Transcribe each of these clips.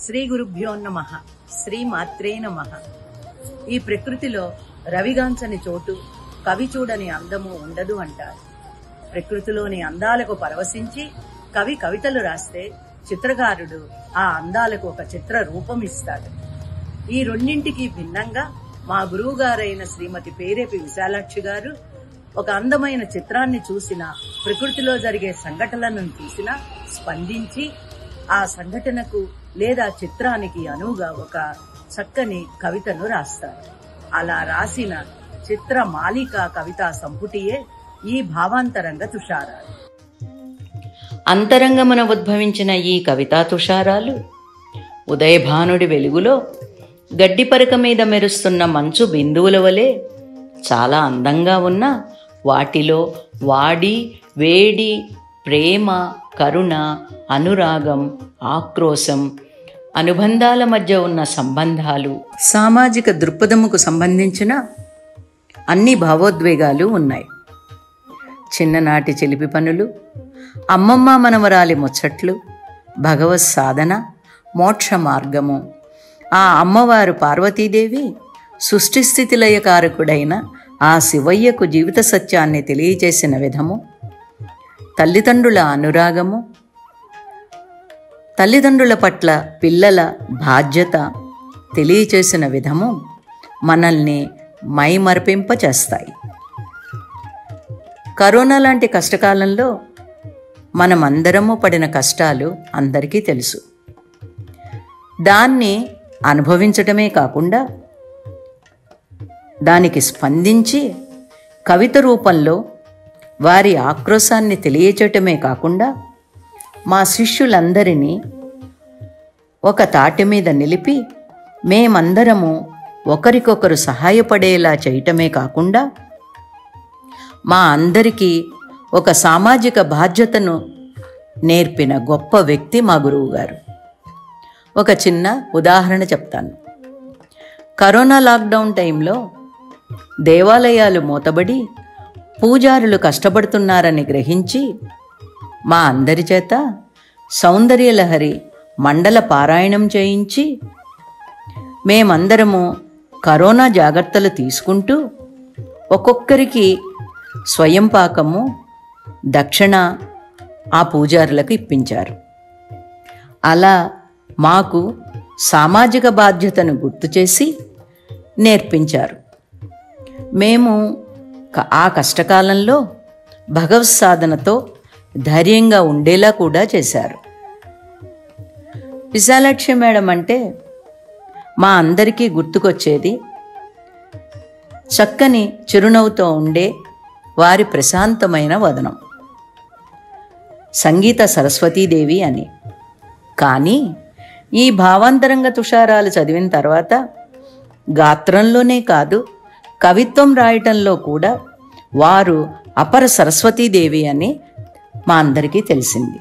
శ్రీ గురుభ్యో నమః. శ్రీ మాత్రే నమః. ఈ ప్రకృతిలో రవిగాంచని చోటు, కవి చూడని అందము ఉండదు అంటారు. ప్రకృతిలోని అందాలకు పరవశించి కవి కవితలు రాస్తే చిత్రకారుడు ఆ అందాలకు ఒక చిత్ర రూపం ఇస్తాడు. ఈ రెండింటికి భిన్నంగా మా గురువు గారైన శ్రీమతి పేరేపి విశాలాక్షి గారు ఒక అందమైన చిత్రాన్ని చూసిన, ప్రకృతిలో జరిగే సంఘటనలను చూసినా స్పందించి ఆ సంఘటనకు లేదా చిత్రానికి అనువుగా ఒక చక్కని కవితను రాస్తారు. అలా రాసిన చిత్రమాలిక కవితా సంపుటియే ఈ భావాంతరంగ తుషారాలు. అంతరంగమున ఉద్భవించిన ఈ కవితా తుషారాలు ఉదయభానుడి వెలుగులో గడ్డిపరక మీద మెరుస్తున్న మంచు బిందువుల వలె చాలా అందంగా ఉన్న వాటిలో వాడి, వేడి, ప్రేమ, కరుణ, అనురాగం, ఆక్రోశం, అనుబంధాల మధ్య ఉన్న సంబంధాలు, సామాజిక దృక్పథముకు సంబంధించిన అన్ని భావోద్వేగాలు ఉన్నాయి. చిన్ననాటి చిలిపి పనులు, అమ్మమ్మ మనవరాలి ముచ్చట్లు, భగవత్ సాధన, మోక్ష మార్గము, ఆ అమ్మవారు పార్వతీదేవి సృష్టిస్థితిలయకారకుడైన ఆ శివయ్యకు జీవిత సత్యాన్ని తెలియజేసిన విధము, తల్లిదండ్రుల అనురాగము, తల్లిదండ్రుల పట్ల పిల్లల బాధ్యత తెలియచేసిన విధము మనల్ని మైమరిపింపచేస్తాయి. కరోనా లాంటి కష్టకాలంలో మనమందరము పడిన కష్టాలు అందరికీ తెలుసు. దాన్ని అనుభవించటమే కాకుండా దానికి స్పందించి కవిత రూపంలో వారి ఆక్రోశాన్ని తెలియచేయటమే కాకుండా మా శిష్యులందరినీ ఒక తాటి మీద నిలిపి మేమందరము ఒకరికొకరు సహాయపడేలా చేయటమే కాకుండా మా అందరికీ ఒక సామాజిక బాధ్యతను నేర్పిన గొప్ప వ్యక్తి మా గురువుగారు. ఒక చిన్న ఉదాహరణ చెప్తాను. కరోనా లాక్డౌన్ టైంలో దేవాలయాలు మూతబడి పూజారులు కష్టపడుతున్నారని గ్రహించి మా అందరి చేత సౌందర్యలహరి మండల పారాయణం చేయించి మేమందరము కరోనా జాగ్రత్తలు తీసుకుంటూ ఒక్కొక్కరికి స్వయం పాకము, దక్షిణ ఆ పూజారులకు ఇప్పించారు. అలా మాకు సామాజిక బాధ్యతను గుర్తు చేసి నేర్పించారు. మేము ఆ కష్టకాలంలో భగవత్ సాధనతో ధైర్యంగా ఉండేలా కూడా చేశారు. విశాలాక్షి మేడం అంటే మా అందరికీ గుర్తుకొచ్చేది చక్కని చిరునవ్వుతో ఉండే వారి ప్రశాంతమైన వదనం, సంగీత సరస్వతీదేవి అని. కానీ ఈ భావాంతరంగ తుషారాలు చదివిన తర్వాత గాత్రంలోనే కాదు, కవిత్వం రాయటంలో కూడా వారు అపర సరస్వతీదేవి అని మా అందరికీ తెలిసింది.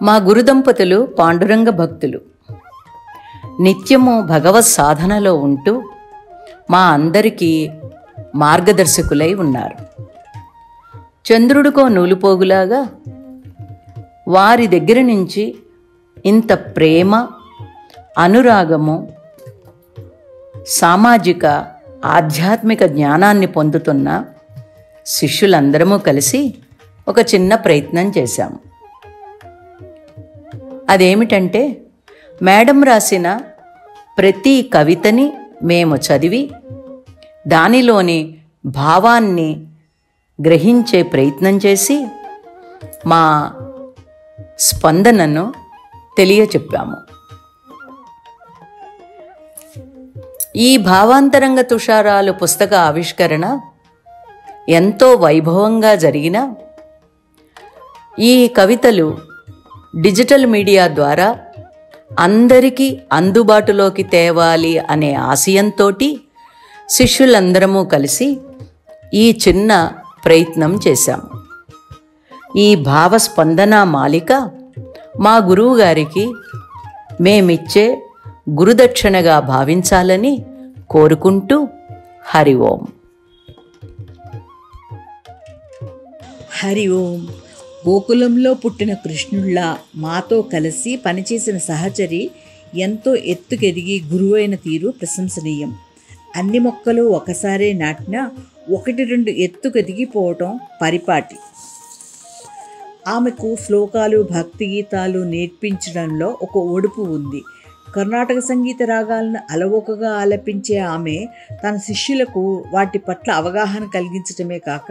మా గురుదంపతులు పాండురంగ భక్తులు. నిత్యము భగవత్ సాధనలో ఉంటూ మా అందరికీ మార్గదర్శకులై ఉన్నారు. చంద్రుడికో నూలుపోగులాగా వారి దగ్గర నుంచి ఇంత ప్రేమ, అనురాగము, సామాజిక ఆధ్యాత్మిక జ్ఞానాన్ని పొందుతున్న శిష్యులందరము కలిసి ఒక చిన్న ప్రయత్నం చేశాము. అదేమిటంటే మేడం రాసిన ప్రతి కవితని మేము చదివి దానిలోని భావాన్ని గ్రహించే ప్రయత్నం చేసి మా స్పందనను తెలియచెప్పాము. ఈ భావాంతరంగ తుషారాలు పుస్తక ఆవిష్కరణ ఎంతో వైభవంగా జరిగిన ఈ కవితలు డిజిటల్ మీడియా ద్వారా అందరికీ అందుబాటులోకి తేవాలి అనే ఆశయంతో శిష్యులందరము కలిసి ఈ చిన్న ప్రయత్నం చేశాము. ఈ భావస్పందన మాలిక మా గురువుగారికి మేమిచ్చే గురుదక్షిణగా భావించాలని కోరుకుంటూ హరి ఓం. హరి ఓం. గోకులంలో పుట్టిన కృష్ణుల్లా మాతో కలిసి పనిచేసిన సహచరి ఎంతో ఎత్తుకెదిగి గురువైన తీరు ప్రశంసనీయం. అన్ని మొక్కలు ఒకసారే నాటినా 1-2 ఎత్తుకెదిగిపోవటం పరిపాటి. ఆమెకు శ్లోకాలు, భక్తి గీతాలు నేర్పించడంలో ఒక ఒడుపు ఉంది. కర్ణాటక సంగీత రాగాలను అలవోకగా ఆలపించే ఆమె తన శిష్యులకు వాటి పట్ల అవగాహన కలిగించడమే కాక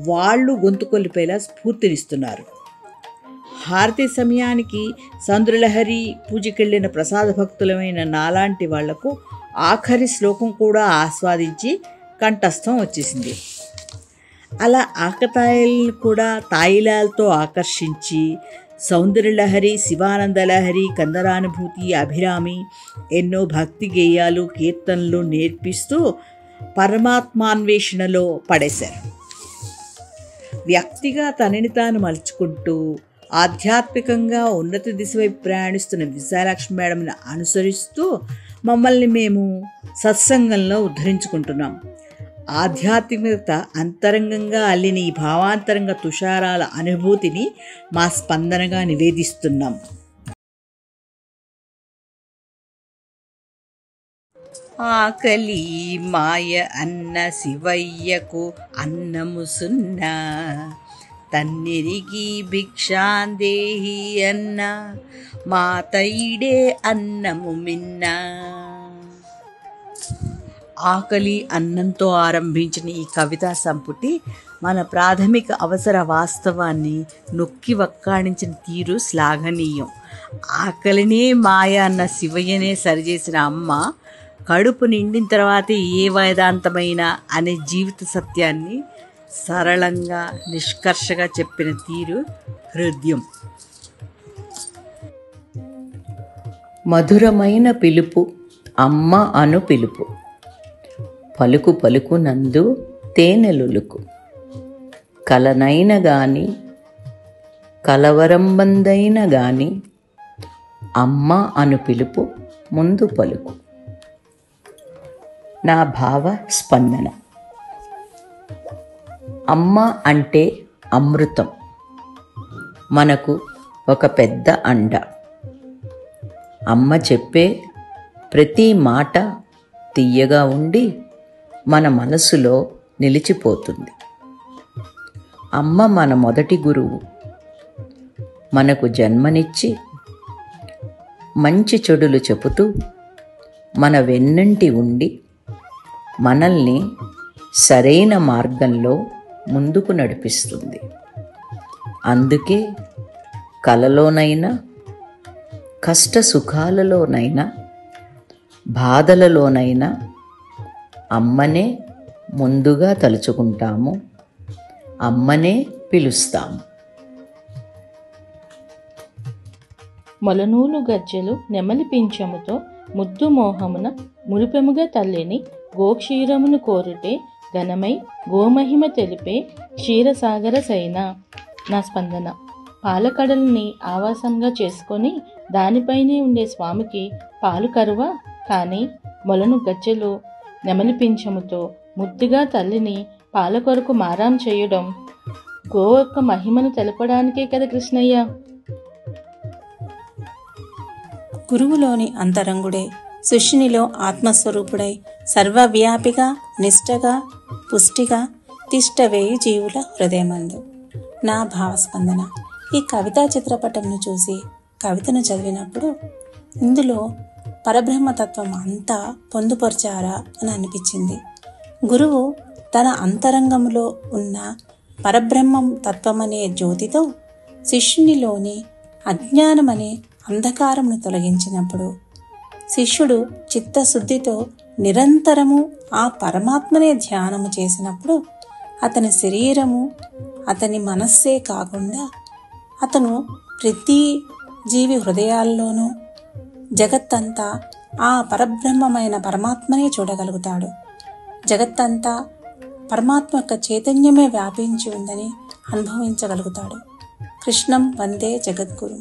వాళ్ళు గొంతుకొల్లిపోయేలా స్ఫూర్తినిస్తున్నారు. హారతి సమయానికి సంద్రలహరి పూజకెళ్ళిన ప్రసాద భక్తులమైన నాలాంటి వాళ్లకు ఆఖరి శ్లోకం కూడా ఆస్వాదించి కంఠస్థం వచ్చేసింది. అలా ఆకతాయిలను కూడా తాయిలాలతో ఆకర్షించి సౌందర్యలహరి, శివానందలహరి, కందరానుభూతి, అభిరామి ఎన్నో భక్తి గేయాలు, కీర్తనలు నేర్పిస్తూ పరమాత్మాన్వేషణలో పడేశారు. వ్యక్తిగా తనని తాను మలుచుకుంటూ ఆధ్యాత్మికంగా ఉన్నత దిశ వైపు ప్రయాణిస్తున్న విశాలాక్ష్మి మేడంని అనుసరిస్తూ మమ్మల్ని మేము సత్సంగంలో ఉద్ధరించుకుంటున్నాం. ఆధ్యాత్మికత అంతరంగంగా అల్లిన ఈ భావాంతరంగ తుషారాల అనుభూతిని మా స్పందనగా నివేదిస్తున్నాం. ఆకలి మాయ అన్న శివయ్యకు అన్నము సున్నా, తన్నెరిగి భిక్షాందేహి అన్న మా తైడే అన్నము మిన్నా. ఆకలి అన్నంతో ఆరంభించిన ఈ కవితా సంపుటి మన ప్రాథమిక అవసర వాస్తవాన్ని నొక్కి వక్కాణించిన తీరు శ్లాఘనీయం. ఆకలినే మాయ అన్న శివయ్యనే సరిచేసిన అమ్మ కడుపు నిండిన తర్వాత ఏ వేదాంతమైన అనే జీవిత సత్యాన్ని సరళంగా నిష్కర్షగా చెప్పిన తీరు హృదయం. మధురమైన పిలుపు అమ్మ అను పిలుపు, పలుకు పలుకు నందు తేనెలులుకు, కలనైన గాని కలవరంబందైన గాని అమ్మ అను పిలుపు ముందు పలుకు. నా భావ స్పందన. అమ్మ అంటే అమృతం, మనకు ఒక పెద్ద అండ. అమ్మ చెప్పే ప్రతి మాట తీయగా ఉండి మన మనసులో నిలిచిపోతుంది. అమ్మ మన మొదటి గురువు. మనకు జన్మనిచ్చి మంచి చెడులు చెబుతూ మన వెన్నంటి ఉండి మనల్ని సరైన మార్గంలో ముందుకు నడిపిస్తుంది. అందుకే కలలోనైనా, కష్ట సుఖాలలోనైనా, బాధలలోనైనా అమ్మనే ముందుగా తలుచుకుంటాము, అమ్మనే పిలుస్తాము. మొలనూలు గజ్జెలు నెమలి పింఛముతో ముద్దు మోహమున మురిపెముగా తల్లిని గోక్షీరమును కోరుటే ఘనమై గోమహిమ తెలిపే క్షీరసాగర సైన. నా స్పందన. పాలకడల్ని ఆవాసంగా చేసుకొని దానిపైనే ఉండే స్వామికి పాలు కరువా, కానీ మొలను గజ్జెలు నెమలి పింఛముతో ముద్దుగా తల్లిని పాల కొరకు మారాం చేయడం గో యొక్క మహిమను తెలపడానికే కదా కృష్ణయ్య. గురువులోని అంతరంగుడే, శిష్యునిలో ఆత్మస్వరూపుడై సర్వవ్యాపిగా, నిష్టగా, పుష్టిగా తిష్టవేయి జీవుల హృదయమందు. నా భావస్పందన. ఈ కవితా చిత్రపటంను చూసి కవితను చదివినప్పుడు ఇందులో పరబ్రహ్మతత్వం అంతా పొందుపరిచారా అని అనిపించింది. గురువు తన అంతరంగంలో ఉన్న పరబ్రహ్మం తత్వమనే జ్యోతితో శిష్యునిలోని అజ్ఞానమనే అంధకారమును తొలగించినప్పుడు, శిష్యుడు చిత్తశుద్ధితో నిరంతరము ఆ పరమాత్మనే ధ్యానము చేసినప్పుడు అతని శరీరము, అతని మనస్సే కాకుండా అతను ప్రతి జీవి హృదయాల్లోనూ జగత్తంతా ఆ పరబ్రహ్మమైన పరమాత్మనే చూడగలుగుతాడు. జగత్తంతా పరమాత్మ యొక్క చైతన్యమే వ్యాపించి ఉందని అనుభవించగలుగుతాడు. కృష్ణం వందే జగద్గురు.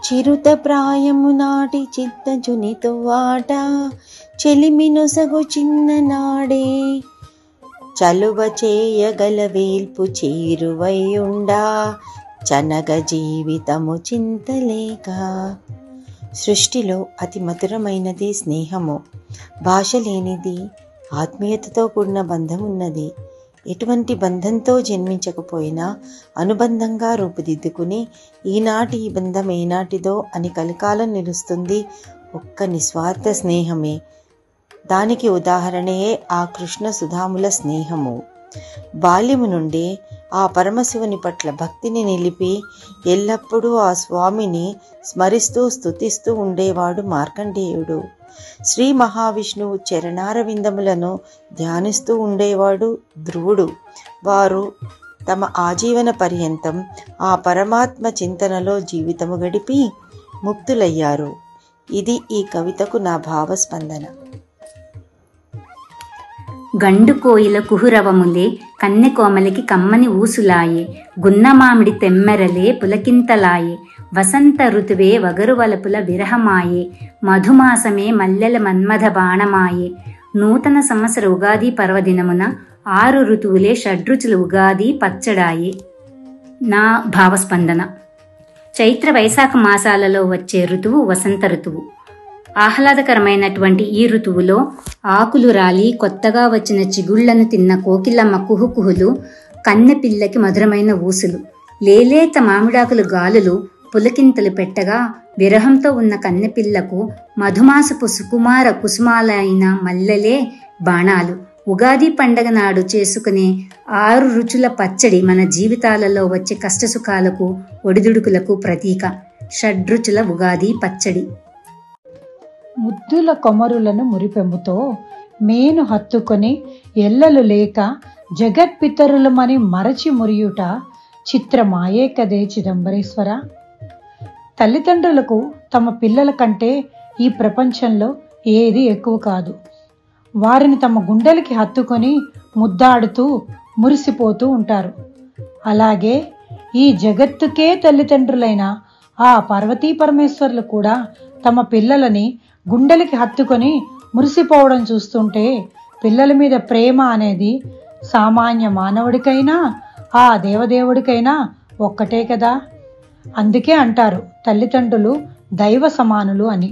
చిరుత ప్రాయము నాటి చిత్తజునితో వాట చెలిమినొసగు చిన్ననాడే చలువ చేయగల వేల్పు చేరువైయుండా చనగ జీవితము చింతలేక. సృష్టిలో అతి మధురమైనది స్నేహము. భాష లేనిది ఆత్మీయతతో కూడిన బంధం ఉన్నది. ఎటువంటి బంధంతో జన్మించకపోయినా అనుబంధంగా రూపుదిద్దుకుని ఈనాటి ఈ బంధం ఏనాటిదో అని కలకాలం నిలుస్తుంది ఒక్క నిస్వార్థ స్నేహమే. దానికి ఉదాహరణయే ఆ కృష్ణ సుధాముల స్నేహము. బాల్యము నుండి ఆ పరమశివుని పట్ల భక్తిని నిలిపి ఎల్లప్పుడూ ఆ స్వామిని స్మరిస్తూ స్తుతిస్తూ ఉండేవాడు మార్కండేయుడు. శ్రీ మహావిష్ణువు చరణారవిందములను ధ్యానిస్తూ ఉండేవాడు ధ్రువుడు. వారు తమ ఆజీవన పర్యంతం ఆ పరమాత్మ చింతనలో జీవితము గడిపి ముక్తులయ్యారు. ఇది ఈ కవితకు నా భావస్పందన. గండు కోయిల కుహురవములే కన్నె కోమలికి కమ్మని ఊసులాయే గున్నమామిడి తెమ్మెరలే పులకింతలాయే వసంత ఋతువే వగరువలపుల విరహమాయే మధుమాసమే మల్లెల మన్మథ బాణమాయే నూతన సంవత్సర ఉగాది పర్వదినమున 6 ఋతువులే షడ్రుచుల ఉగాది పచ్చడాయే. నా భావస్పందన. చైత్ర వైశాఖ మాసాలలో వచ్చే ఋతువు వసంత ఋతువు. ఆహ్లాదకరమైనటువంటి ఈ ఋతువులో ఆకులు రాలి కొత్తగా వచ్చిన చిగుళ్లను తిన్న కోకిలమ్మ కుహుకుహులు, కన్నెపిల్లకి మధురమైన ఊసులు, లేలేత మామిడాకులు గాలులు పులకింతలు పెట్టగా విరహంతో ఉన్న కన్నెపిల్లకు మధుమాసపు సుకుమార కుసుమాలైన మల్లెలే బాణాలు. ఉగాది పండగ నాడు చేసుకునే 6 రుచుల పచ్చడి మన జీవితాలలో వచ్చే కష్టసుఖాలకు ఒడిదుడుకులకు ప్రతీక. షడ్రుచుల ఉగాది పచ్చడి. ముద్దుల కొమరులను మురిపెంబుతో మేను హత్తుకొని ఎల్లలు లేక జగత్పితరులమని మరచి మురియుట చిత్రమాయే కదే చిదంబరేశ్వర. తల్లిదండ్రులకు తమ పిల్లల కంటే ఈ ప్రపంచంలో ఏది ఎక్కువ కాదు. వారిని తమ గుండెలకి హత్తుకొని ముద్దాడుతూ మురిసిపోతూ ఉంటారు. అలాగే ఈ జగత్తుకే తల్లిదండ్రులైన ఆ పార్వతీ పరమేశ్వర్లు కూడా తమ పిల్లలని గుండెలకి హత్తుకొని మురిసిపోవడం చూస్తుంటే పిల్లల మీద ప్రేమ అనేది సామాన్య మానవుడికైనా ఆ దేవదేవుడికైనా ఒక్కటే కదా. అందుకే అంటారు తల్లిదండ్రులు దైవ సమానులు అని.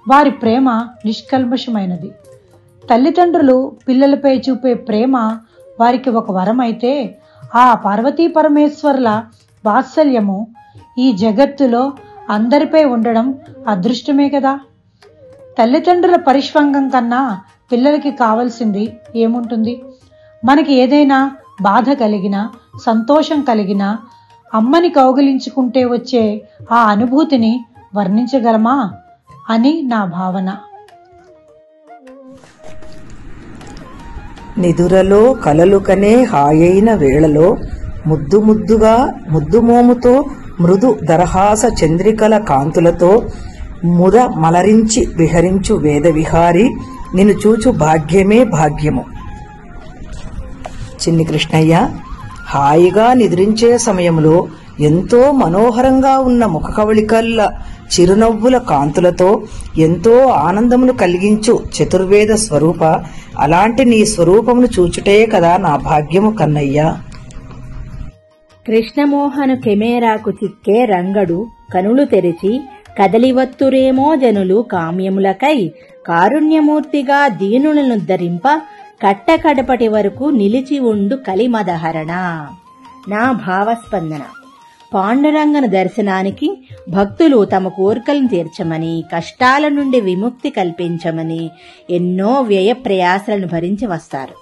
వారి ప్రేమ నిష్కల్మషమైనది. తల్లిదండ్రులు పిల్లలపై చూపే ప్రేమ వారికి ఒక వరం అయితే ఆ పార్వతీ పరమేశ్వర్ల వాత్సల్యము ఈ జగత్తులో అందరిపై ఉండడం అదృష్టమే కదా. తల్లిదండ్రుల పరిష్వంగం కన్నా పిల్లలకి కావాల్సింది ఏముంటుంది? మనకి ఏదైనా బాధ కలిగినా సంతోషం కలిగినా అమ్మని కౌగిలించుకుంటే వచ్చే ఆ అనుభూతిని వర్ణించగలమా అని నా భావన. నిదురలో కలలు కనే హాయైన వేళలో ముద్దు ముద్దుగా ముద్దుమోముతో మృదు దరహాస చంద్రికల కాంతులతో ముద మలరించి విహరించు వేద విహారి నిన్ను చూచు భాగ్యమే భాగ్యము. చిన్ని కృష్ణయ్య, హాయిగా నిద్రించే సమయంలో ఎంతో మనోహరంగా ఉన్న ముఖ కవళికల్ల చిరునవ్వుల కాంతులతో ఎంతో ఆనందమును కలిగించు చతుర్వేద స్వరూప, అలాంటి నీ స్వరూపమును చూచుటే కదా నా భాగ్యము కన్నయ్య. కృష్ణమోహను కెమెరాకు చిక్కే రంగడు కనులు తెరిచి కదలివత్తురేమో జనులు కామ్యములకై కారుణ్యమూర్తిగా దీనులను ధరింప కట్టకడపటి వరకు నిలిచి ఉండు కలిమదహరణ. నా భావస్పందన. పాండురంగన దర్శనానికి భక్తులు తమ కోరికలను తీర్చమని, కష్టాల నుండి విముక్తి కల్పించమని ఎన్నో వ్యయ ప్రయాసలను భరించి వస్తారు.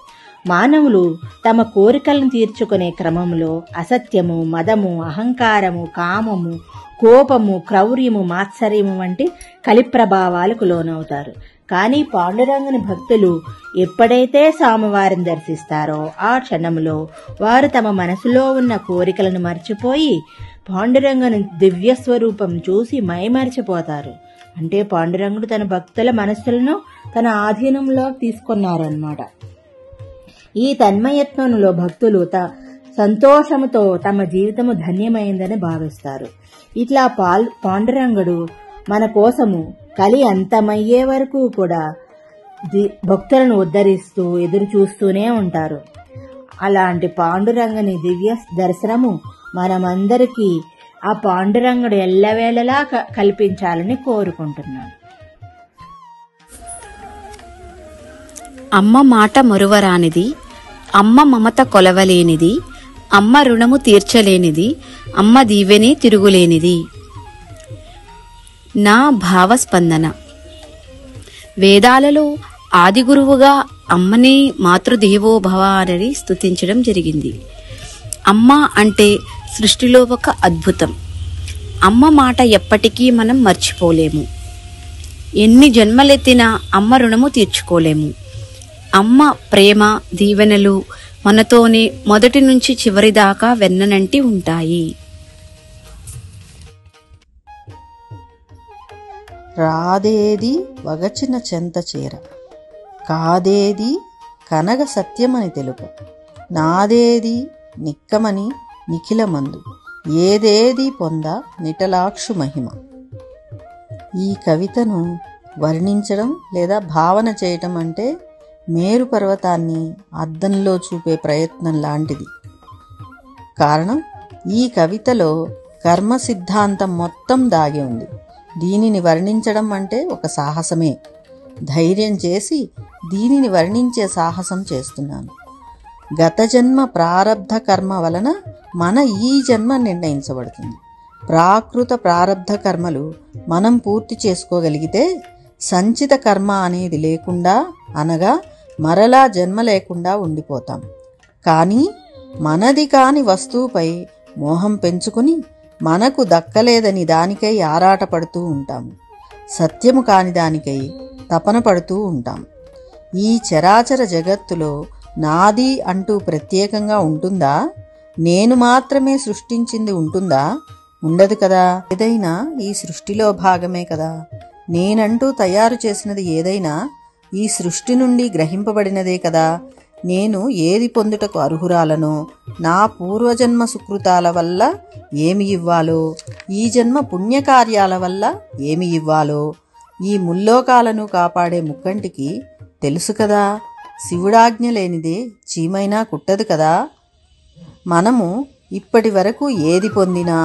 మానవులు తమ కోరికలను తీర్చుకునే క్రమంలో అసత్యము, మదము, అహంకారము, కామము, కోపము, క్రౌర్యము, మాత్సర్యము వంటి కలిప్రభావాలకు లోనవుతారు. కానీ పాండురంగుని భక్తులు ఎప్పుడైతే స్వామివారిని దర్శిస్తారో ఆ క్షణంలో వారు తమ మనసులో ఉన్న కోరికలను మర్చిపోయి పాండురంగుని దివ్య స్వరూపం చూసి మైమరిచిపోతారు. అంటే పాండురంగుడు తన భక్తుల మనస్సులను తన ఆధీనంలో తీసుకున్నారన్నమాట. ఈ తన్మయత్వంలో భక్తులు సంతోషముతో తమ జీవితము ధన్యమైందని భావిస్తారు. ఇట్లా పాండురంగుడు మన కోసము కలి అంతమయ్యే వరకు కూడా భక్తులను ఉద్ధరిస్తూ ఎదురు చూస్తూనే ఉంటారు. అలాంటి పాండురంగని దివ్య దర్శనము మనమందరికీ ఆ పాండురంగుడు ఎల్లవేళలా కల్పించాలని కోరుకుంటున్నాను. అమ్మ మాట మరువరానిది, అమ్మ మమత కొలవలేనిది, అమ్మ రుణము తీర్చలేనిది, అమ్మ దీవెనే తిరుగులేనిది. నా భావస్పందన. వేదాలలో ఆదిగురువుగా అమ్మనే మాతృదేవోభవ అని స్తుతించడం జరిగింది. అమ్మ అంటే సృష్టిలో ఒక అద్భుతం. అమ్మ మాట ఎప్పటికీ మనం మర్చిపోలేము. ఎన్ని జన్మలెత్తినా అమ్మ రుణము తీర్చుకోలేము. అమ్మ ప్రేమ దీవెనలు మనతోనే మొదటి నుంచి చివరి దాకా వెన్ననంటి ఉంటాయి. రాదేది వగచిన చెంత చేర, కాదేది కనగ సత్యమని తెలుప, నాదేది నిక్కమని నిఖిలమందు, ఏదేది పొంద నిటలాక్షు మహిమ. ఈ కవితను వర్ణించడం లేదా భావన చేయటం అంటే మేరు పర్వతాన్ని అద్దంలో చూపే ప్రయత్నం లాంటిది. కారణం, ఈ కవితలో కర్మ సిద్ధాంతం మొత్తం దాగి ఉంది. దీనిని వర్ణించడం అంటే ఒక సాహసమే. ధైర్యం చేసి దీనిని వర్ణించే సాహసం చేస్తున్నాను. గత జన్మ ప్రారబ్ధ కర్మ వలన మన ఈ జన్మ నిర్ణయించబడుతుంది. ప్రాకృత ప్రారబ్ధ కర్మలు మనం పూర్తి చేసుకోగలిగితే సంచిత కర్మ అనేది లేకుండా, అనగా మరలా జన్మ లేకుండా ఉండిపోతాం. కానీ మనది కాని వస్తువుపై మోహం పెంచుకుని మనకు దక్కలేదని దానికై ఆరాటపడుతూ ఉంటాము. సత్యము కాని దానికై తపన పడుతూ ఉంటాం. ఈ చరాచర జగత్తులో నాది అంటూ ప్రత్యేకంగా ఉంటుందా? నేను మాత్రమే సృష్టించింది ఉంటుందా? ఉండదు కదా. ఏదైనా ఈ సృష్టిలో భాగమే కదా. నేనంటూ తయారు చేసినది ఏదైనా ఈ సృష్టి నుండి గ్రహింపబడినదే కదా. నేను ఏది పొందుటకు అర్హురాలనో, నా పూర్వజన్మ సుకృతాల వల్ల ఏమి ఇవ్వాలో, ఈ జన్మ పుణ్యకార్యాల వల్ల ఏమి ఇవ్వాలో ఈ ముల్లోకాలను కాపాడే ముక్కంటికి తెలుసు కదా. శివుడాజ్ఞ లేనిదే చీమైనా కుట్టదు కదా. మనము ఇప్పటి వరకు ఏది పొందినా,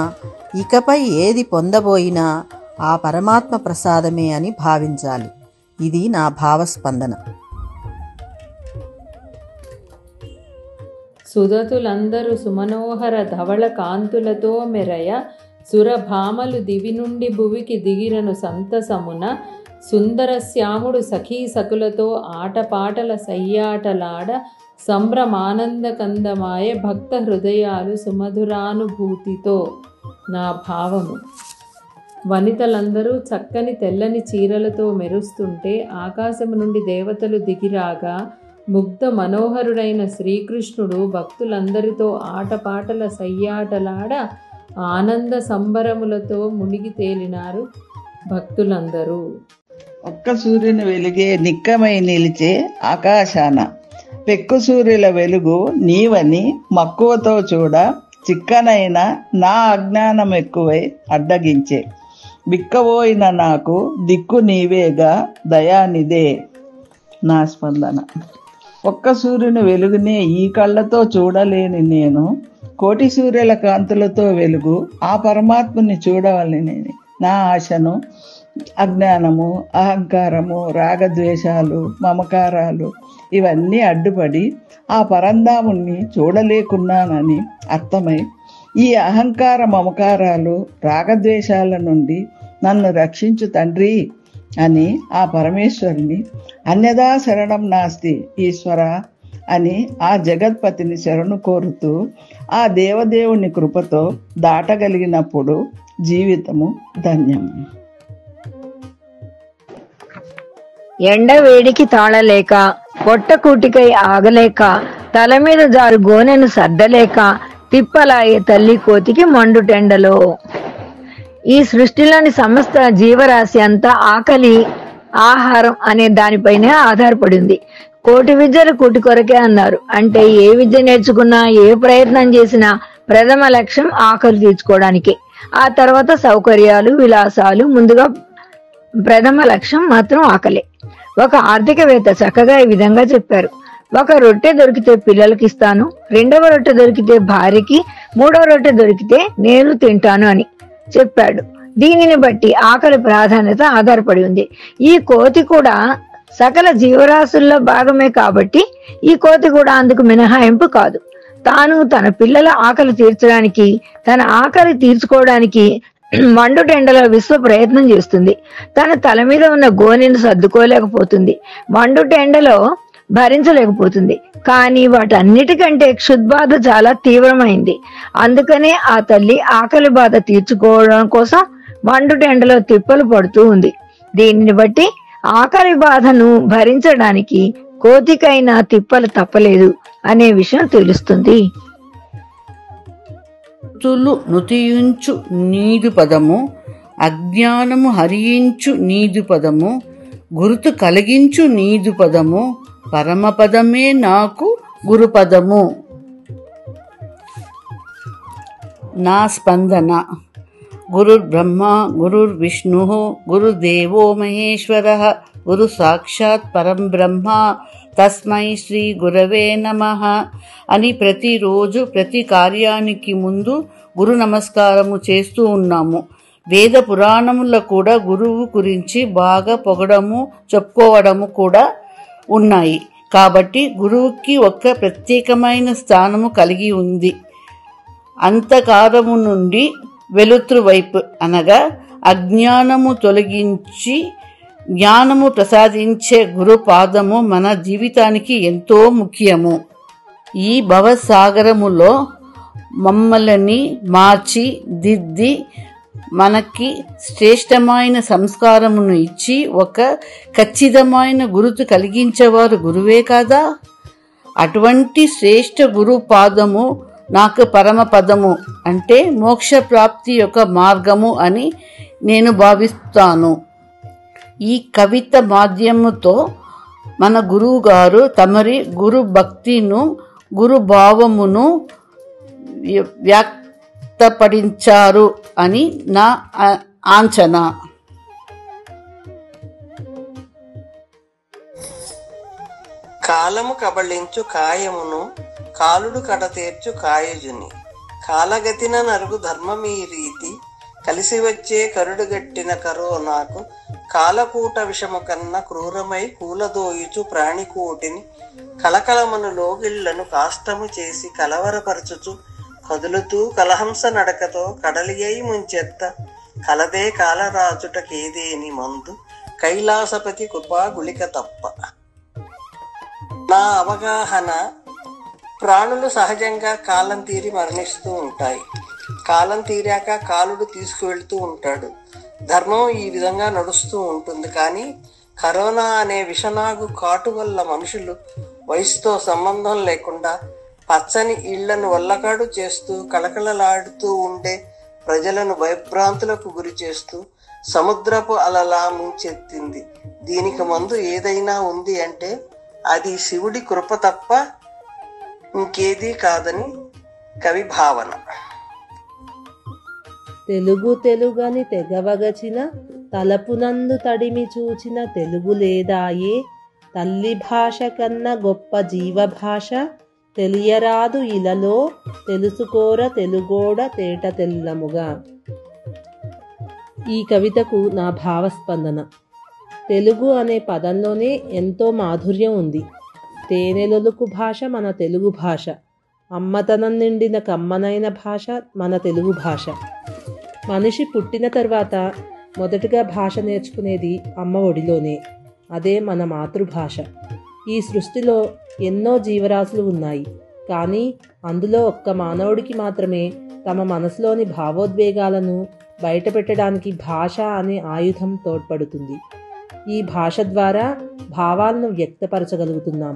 ఇకపై ఏది పొందబోయినా ఆ పరమాత్మ ప్రసాదమే అని భావించాలి. ఇది నా భావస్పందన. సుదతులందరూ సుమనోహర ధవళ కాంతులతో మెరయ, సురభామలు దివి నుండి భువికి దిగిరను సంతసమున, సుందర శ్యాముడు సఖీ సకులతో ఆటపాటల సయ్యాటలాడ, సంభ్రమానంద కందమాయ భక్త హృదయాలు సుమధురానుభూతితో. నా భావము. వనితలందరూ చక్కని తెల్లని చీరలతో మెరుస్తుంటే ఆకాశము నుండి దేవతలు దిగిరాగా, ముగ్ధ మనోహరుడైన శ్రీకృష్ణుడు భక్తులందరితో ఆటపాటల సయ్యాటలాడ ఆనంద సంబరములతో మునిగి తేలినారు భక్తులందరూ. ఒక్క సూర్యుని వెలుగే నిక్కమై నిలిచే ఆకాశాన, పెక్కు సూర్యుల వెలుగు నీవని మక్కువతో చూడ, చిక్కనైన నా అజ్ఞానం ఎక్కువై అడ్డగించే, బిక్కబోయిన నాకు దిక్కు నీవేగా దయానిదే. నా స్పందన. ఒక్క సూర్యుని వెలుగునే ఈ కళ్ళతో చూడలేని నేను, కోటి సూర్యుల కాంతులతో వెలుగు ఆ పరమాత్మని చూడవలని నా ఆశను అజ్ఞానము, అహంకారము, రాగద్వేషాలు, మమకారాలు ఇవన్నీ అడ్డుపడి ఆ పరంధాముణ్ణి చూడలేకున్నానని అర్థమై ఈ అహంకార మమకారాలు రాగద్వేషాల నుండి నన్ను రక్షించు తండ్రి అని ఆ పరమేశ్వరుని అన్యదా శరణం నాస్తి ఈశ్వర అని ఆ జగత్పతిని శరణు కోరుతూ ఆ దేవదేవుని కృపతో దాటగలిగినప్పుడు జీవితము ధన్యము. ఎండ వేడికి తాళలేక, పొట్టకూటికై ఆగలేక, తల మీద జారు గోనెను సర్దలేక, తిప్పలాయే తల్లి కోతికి మండుటెండలో. ఈ సృష్టిలోని సమస్త జీవరాశి అంతా ఆకలి, ఆహారం అనే దానిపైనే ఆధారపడింది. కోటి విద్యలు కూటి కొరకే అన్నారు. అంటే ఏ విద్య నేర్చుకున్నా, ఏ ప్రయత్నం చేసినా ప్రథమ లక్ష్యం ఆకలి తీర్చుకోవడానికే. ఆ తర్వాత సౌకర్యాలు, విలాసాలు. ముందుగా ప్రథమ లక్ష్యం మాత్రం ఆకలే. ఒక ఆర్థికవేత్త చక్కగా ఈ విధంగా చెప్పారు: ఒక రొట్టె దొరికితే పిల్లలకి ఇస్తాను, రెండవ రొట్టె దొరికితే భార్యకి, మూడవ రొట్టె దొరికితే నేను తింటాను అని చెప్పాడు. దీనిని బట్టి ఆకలి ప్రాధాన్యత ఆధారపడి ఉంది. ఈ కోతి కూడా సకల జీవరాశుల్లో భాగమే కాబట్టి ఈ కోతి కూడా అందుకు మినహాయింపు కాదు. తాను తన పిల్లల ఆకలి తీర్చడానికి, తన ఆకలి తీర్చుకోవడానికి మండుటెండలో విశ్వ ప్రయత్నం చేస్తుంది. తన తల మీద ఉన్న గోనెను సర్దుకోలేకపోతుంది, మండుటెండలో భరించలేకపోతుంది. కానీ వాటన్నిటికంటే క్షుద్బాధ చాలా తీవ్రమైంది. అందుకనే ఆ తల్లి ఆకలి బాధ తీర్చుకోవడం కోసం మండుటెండలో తిప్పలు పడుతూ ఉంది. దీనిని బట్టి ఆకలి బాధను భరించడానికి కోతికైనా తిప్పలు తప్పలేదు అనే విషయం తెలుస్తుంది. నుతియుంచు నీదు పదము, అజ్ఞానము హరించు నీదు పదము, గురుతు కలిగించు నీదు పదము, పరమపదమే నాకు గురుపదము. నా స్పందన: గురుర్బ్రహ్మ గురుర్విష్ణు గురుదేవో మహేశ్వర గురు సాక్షాత్ పరం బ్రహ్మ తస్మై శ్రీ గురవే నమః అని ప్రతిరోజు ప్రతి కార్యానికి ముందు గురు నమస్కారము చేస్తూ ఉన్నాము. వేద పురాణముల్లో కూడా గురువు గురించి బాగా పొగడము, చెప్పుకోవడము కూడా ఉన్నాయి. కాబట్టి గురువుకి ఒక ప్రత్యేకమైన స్థానము కలిగి ఉంది. అంధకారము నుండి వెలుతురు వైపు అనగా అజ్ఞానము తొలగించి జ్ఞానము ప్రసాదించే గురు పాదము మన జీవితానికి ఎంతో ముఖ్యము. ఈ భవసాగరములో మమ్మల్ని మార్చి దిద్ది మనకి శ్రేష్టమైన సంస్కారమును ఇచ్చి ఒక ఖచ్చితమైన గురుతు కలిగించేవారు గురువే కాదా? అటువంటి శ్రేష్ఠ గురు పాదము నాకు పరమపదము అంటే మోక్ష ప్రాప్తి యొక్క మార్గము అని నేను భావిస్తాను. ఈ కవిత మాధ్యముతో మన గురువు గారు తమరి గురు భక్తిను, గురు భావమును వ్యక్తపడించారు అని నా ఆంచనా. కాలము కబళించు కాయమును, కాలుడు కడతేర్చు కాయజుని, కాలగతిన నరుగు ధర్మమీ రీతి, కలిసి వచ్చే కరుడుగట్టిన కరోనాకు, కాలకూట విషము కన్న క్రూరమై కూలదోయుచు ప్రాణికోటిని, కలకలమను లోగిళ్లను కాష్టము చేసి కలవరపరచుచు, కదులుతూ కలహంస నడకతో కడలి అయి ముంచెత్త, కలదే కాలరాజుటకేదేని మందు, కైలాసపతి కృపా గుళిక తప్ప. నా అవగాహన, ప్రాణులు సహజంగా కాలం తీరి మరణిస్తూ ఉంటాయి. కాలం తీరాక కాలుడు తీసుకువెళ్తూ ఉంటాడు. ధర్మం ఈ విధంగా నడుస్తూ ఉంటుంది. కానీ కరోనా అనే విషనాగు కాటు వల్ల మనుషులు వయసుతో సంబంధం లేకుండా పచ్చని ఇళ్లను వల్లకాడు చేస్తూ కళకళలాడుతూ ఉండే ప్రజలను భయభ్రాంతులకు గురి చేస్తూ సముద్రపు అలలా ముంచెత్తింది. దీనికి మందు ఏదైనా ఉంది అంటే అది శివుడి కృప తప్ప ఇంకేదీ కాదని కవి భావన. తెలుగని తెగవగచిన తలపునందు తడిమి చూచిన తెలుగు లేదాయే, తల్లి భాష కన్నా గొప్ప జీవభాష, తెలియరాదు ఇలలో తెలుసుకోర తెలుగోడ తేట తెల్లముగా. ఈ కవితకు నా భావస్పందన. తెలుగు అనే పదంలోనే ఎంతో మాధుర్యం ఉంది. తేనెలొలుకు భాష మన తెలుగు భాష. అమ్మతనం నిండిన కమ్మనైన భాష మన తెలుగు భాష. మనిషి పుట్టిన తర్వాత మొదటగా భాష నేర్చుకునేది అమ్మ ఒడిలోనే. అదే మన మాతృభాష. ఈ సృష్టిలో ఎన్నో జీవరాశులు ఉన్నాయి. కానీ అందులో ఒక్క మానవుడికి మాత్రమే తమ మనసులోని భావోద్వేగాలను బయటపెట్టడానికి భాష అనే ఆయుధం తోడ్పడుతుంది. ఈ భాష ద్వారా భావాలను వ్యక్తపరచగలుగుతున్నాం.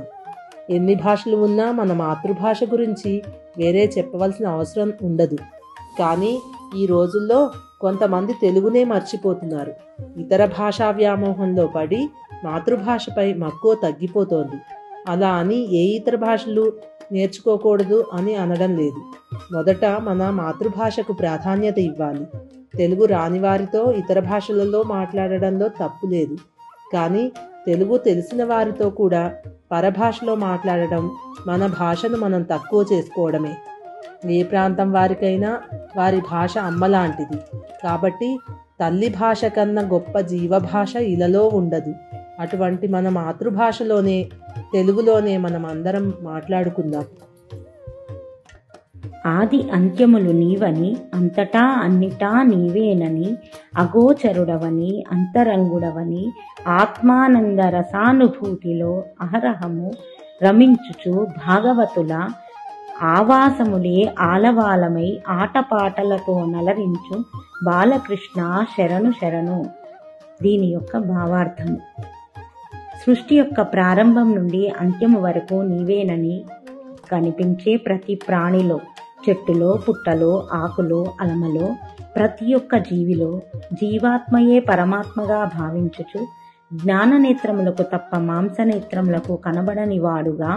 ఎన్ని భాషలు ఉన్నా మన మాతృభాష గురించి వేరే చెప్పవలసిన అవసరం ఉండదు. కానీ ఈ రోజుల్లో కొంతమంది తెలుగునే మర్చిపోతున్నారు. ఇతర భాషా వ్యామోహంలో పడి మాతృభాషపై మక్కువ తగ్గిపోతోంది. అలా అని ఏ ఇతర భాషలు నేర్చుకోకూడదు అని అనడం లేదు. మొదట మన మాతృభాషకు ప్రాధాన్యత ఇవ్వాలి. తెలుగు రాని వారితో ఇతర భాషలలో మాట్లాడడంలో తప్పు లేదు. కానీ తెలుగు తెలిసిన వారితో కూడా పరభాషలో మాట్లాడడం మన భాషను మనం తక్కువ చేసుకోవడమే. ఏ ప్రాంతం వారికైనా వారి భాష అమ్మలాంటిది. కాబట్టి తల్లి భాష కన్నా గొప్ప జీవభాష ఇలలో ఉండదు. అటువంటి మన మాతృభాషలోనే, తెలుగులోనే మనం అందరం మాట్లాడుకుందాం. ఆది అంత్యములు నీవని, అంతటా అన్నిటా నీవేనని, అగోచరుడవని, అంతరంగుడవని, ఆత్మానంద రసానుభూతిలో అహరహము రమించుచు భాగవతుల ఆవాసములే ఆలవాలమై ఆటపాటలతో నలరించు బాలకృష్ణ శరణు శరణు. దీని యొక్క భావార్థము: సృష్టి యొక్క ప్రారంభం నుండి అంత్యము వరకు నీవేనని, కనిపించే ప్రతి ప్రాణిలో, చెట్టులో, పుట్టలో, ఆకులో, అలమలో, ప్రతి ఒక్క జీవిలో జీవాత్మయే పరమాత్మగా భావించుచు జ్ఞాననేత్రములకు తప్ప మాంసనేత్రములకు కనబడని వాడుగా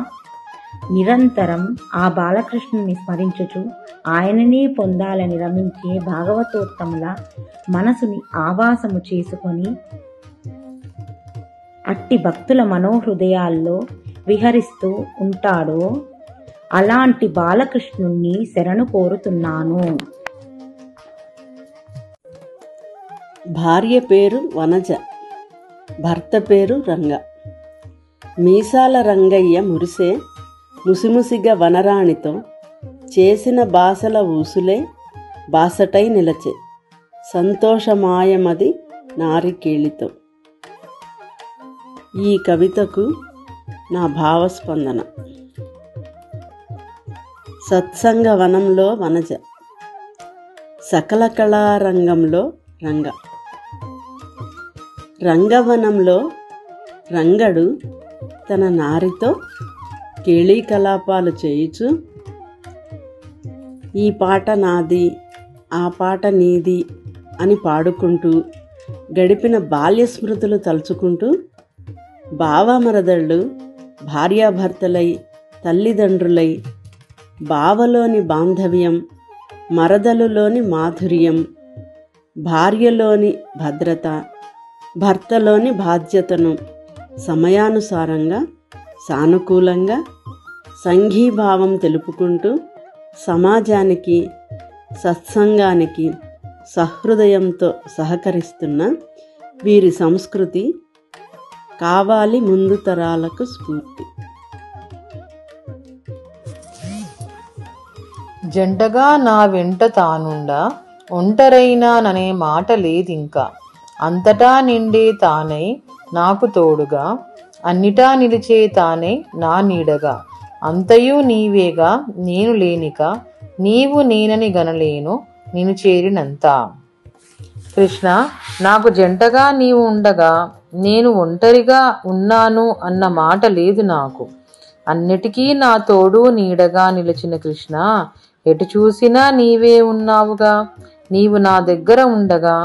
నిరంతరం ఆ బాలకృష్ణుని స్మరించుచు ఆయననే పొందాలని రమించే భాగవతోత్తముల మనసుని ఆవాసము చేసుకొని అట్టి భక్తుల మనోహృదయాల్లో విహరిస్తూ ఉంటాడో అలాంటి బాలకృష్ణుణ్ణి శరణు కోరుతున్నాను. భార్య పేరు వనజ, భర్త పేరు రంగ. మీసాల రంగయ్య మురిసే ముసిముసిగా వనరాణితో చేసిన బాసల ఊసులే బాసటై నిలచే సంతోషమాయమది నారికేళితో. ఈ కవితకు నా భావస్పందన: సత్సంగ వనంలో వనజ, సకల కళారంగంలో రంగ. రంగవనంలో రంగడు తన నారితో కేళీ కలాపాలు చేయుచు ఈ పాట నాది, ఆ పాట నీది అని పాడుకుంటూ గడిపిన బాల్య స్మృతులు తలుచుకుంటూ బావమరదళ్ళు భార్యాభర్తలై, తల్లిదండ్రులై, బావలోని బాంధవ్యం, మరదలులోని మాధుర్యం, భార్యలోని భద్రత, భర్తలోని బాధ్యతను సమయానుసారంగా, సానుకూలంగా, సంఘీభావం తెలుపుకుంటూ సమాజానికి, సత్సంగానికి సహృదయంతో సహకరిస్తున్న వీరి సంస్కృతి కావాలి ముందు తరాలకు స్ఫూర్తి. జంటగా నా వెంట తానుండా, ఒంటరైనాననే మాట లేదింకా. అంతటా నిండే తానై నాకు తోడుగా, అన్నిటా నిలిచే తానై నా నీడగా. అంతయు నీవేగా నేను లేనిక, నీవు నేనని గనలేను నిన్ను చేరినంత. కృష్ణ, నాకు జంటగా నీవు ఉండగా నేను ఒంటరిగా ఉన్నాను అన్న మాట లేదు నాకు. అన్నిటికీ నా తోడు నీడగా నిలిచిన కృష్ణ, ఎటు చూసినా నీవే ఉన్నావుగా. నీవు నా దగ్గర ఉండగా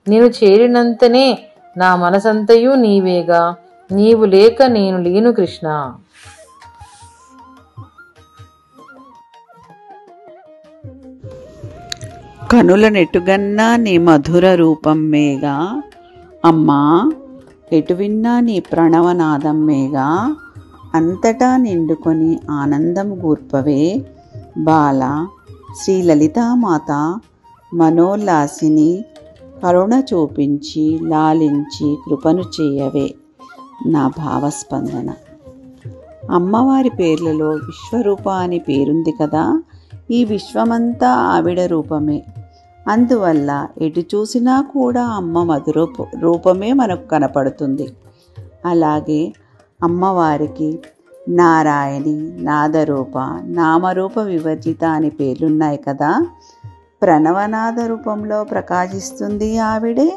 నేను చేరినంతనే నా మనసంతయు నీవేగా. నీవు లేక నేను లేను కృష్ణ. కనుల నెటుగన్నా నీ మధుర రూపం మేగా, అమ్మా ఎటు విన్నా నీ ప్రణవనాదం మేగా. అంతటా నిండుకొని ఆనందం గూర్పవే బాల, శ్రీ లలితామాత మనోల్లాసిని కరుణ చూపించి లాలించి కృపను చేయవే. నా భావస్పందన: అమ్మవారి పేర్లలో విశ్వరూప అని పేరుంది కదా. ఈ విశ్వమంతా ఆవిడ రూపమే. అందువల్ల ఎటు చూసినా కూడా అమ్మ మధుర రూపమే మనకు కనపడుతుంది. అలాగే అమ్మవారికి నారాయణి, నాదరూప, నామరూప వివర్జిత అని పేర్లున్నాయి కదా. ప్రణవనాద రూపంలో ప్రకాశిస్తుంది ఆవిడే.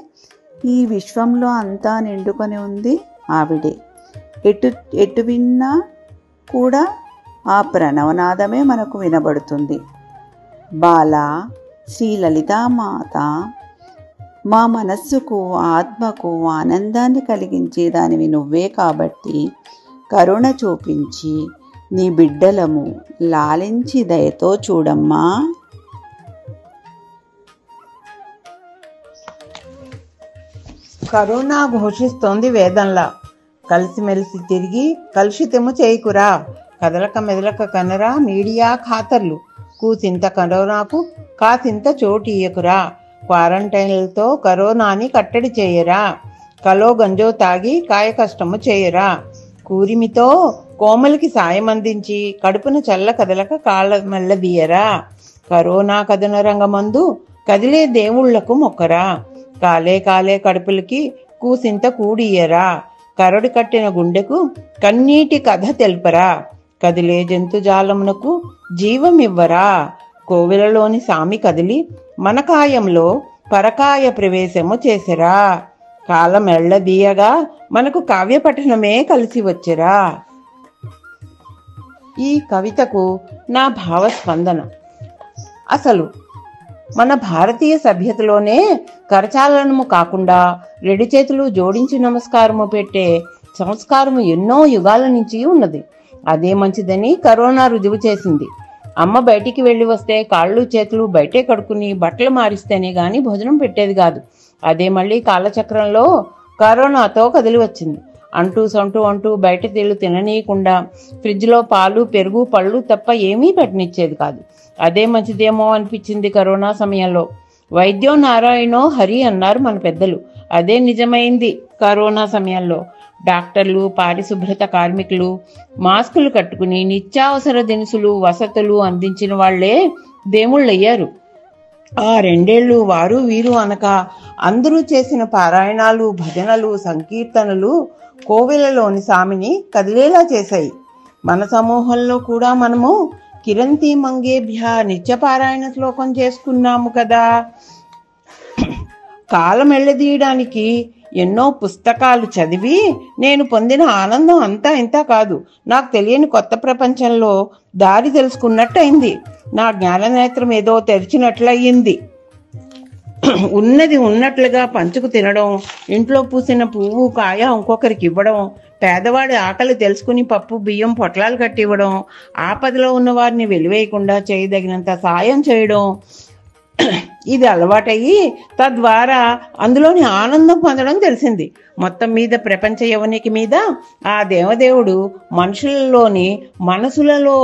ఈ విశ్వంలో అంతా నిండుకొని ఉంది ఆవిడే. ఎటు విన్నా కూడా ఆ ప్రణవనాదమే మనకు వినబడుతుంది. బాల, శ్రీ లలితామాత మా మనస్సుకు, ఆత్మకు ఆనందాన్ని కలిగించేదానివి నువ్వే కాబట్టి కరుణ చూపించి నీ బిడ్డలము లాలించి దయతో చూడమ్మా. కరోనా ఘోషిస్తోంది వేదంలా, కలిసిమెలిసి తిరిగి కలుషితము చేయకురా, కదలక మెదలక కనరా మీడియా ఖాతర్లు, కూసింత కరోనాకు కాసింత చోటియకురా, క్వారంటైన్లతో కరోనాని కట్టడి చేయరా, కలో గంజో తాగి కాయ కష్టము చేయరా, కూరిమితో కోమలికి సాయం అందించి కడుపున చల్ల కదలక కాళ్ళ మెల్లదీయరా, కరోనా కథన రంగమందు కదిలే దేవుళ్లకు మొక్కరా, కాలే కాలే కడుపులకి కూసింత కూడియరా, కరడు కట్టిన గుండెకు కన్నీటి కథ తెలుపరా, కదిలే జంతుజాలమునకు జీవమివ్వరా, కోవెలలోని సామి కదిలి మన కాయంలో పరకాయ ప్రవేశము చేసరా, కాలమెళ్లదీయగా మనకు కావ్య పఠనమే కలిసి వచ్చరా. ఈ కవితకు నా భావస్పందన. అసలు మన భారతీయ సభ్యతలోనే కరచాలనము కాకుండా రెండు చేతులు జోడించి నమస్కారము పెట్టే సంస్కారము ఎన్నో యుగాల నుంచి ఉన్నది. అదే మంచిదని కరోనా రుజువు చేసింది. అమ్మ బయటికి వెళ్ళి వస్తే కాళ్ళు చేతులు బయటే కడుక్కుని బట్టలు మారిస్తేనే గాని భోజనం పెట్టేది కాదు. అదే మళ్ళీ కాలచక్రంలో కరోనాతో కదిలి వచ్చింది. అంటూ సొంటూ అంటూ బయట తిళ్ళు తిననీయకుండా ఫ్రిడ్జ్లో పాలు పెరుగు పళ్ళు తప్ప ఏమీ పెట్టనిచ్చేది కాదు. అదే మంచిదేమో అనిపించింది కరోనా సమయంలో. వైద్యో నారాయణో హరి అన్నారు మన పెద్దలు. అదే నిజమైంది కరోనా సమయంలో. డాక్టర్లు, పారిశుభ్రత కార్మికులు మాస్కులు కట్టుకుని నిత్యావసర దినుసులు వసతులు అందించిన వాళ్లే దేవుళ్ళయ్యారు. ఆ 2 ఏళ్ళు వారు వీరు అనక అందరూ చేసిన పారాయణాలు, భజనలు, సంకీర్తనలు కోవెలలోని సామిని కదిలేలా చేశాయి. మన సమూహంలో కూడా మనము కిరంతి మంగేభ్య నిత్యపారాయణ శ్లోకం చేసుకున్నాము కదా. కాలం ఎళ్ళదీయడానికి ఎన్నో పుస్తకాలు చదివి నేను పొందిన ఆనందం అంతా ఇంత కాదు. నాకు తెలియని కొత్త ప్రపంచంలో దారి తెలుసుకున్నట్టయింది. నా జ్ఞాననేత్రం ఏదో తెరిచినట్లయింది. ఉన్నది ఉన్నట్లుగా పంచుకు తినడం, ఇంట్లో పూసిన పువ్వు కాయ ఇంకొకరికి ఇవ్వడం, పేదవాడి ఆకలి తెలుసుకుని పప్పు బియ్యం పొట్లాలు కట్టివ్వడం, ఆపదలో ఉన్న వారిని వెలివేయకుండా చేయదగినంత సాయం చేయడం, ఇది అలవాటయ్యి తద్వారా అందులోని ఆనందం పొందడం తెలిసింది. మొత్తం మీద ప్రపంచ యవనికి మీద ఆ దేవదేవుడు మనుషులలోని మనసులలో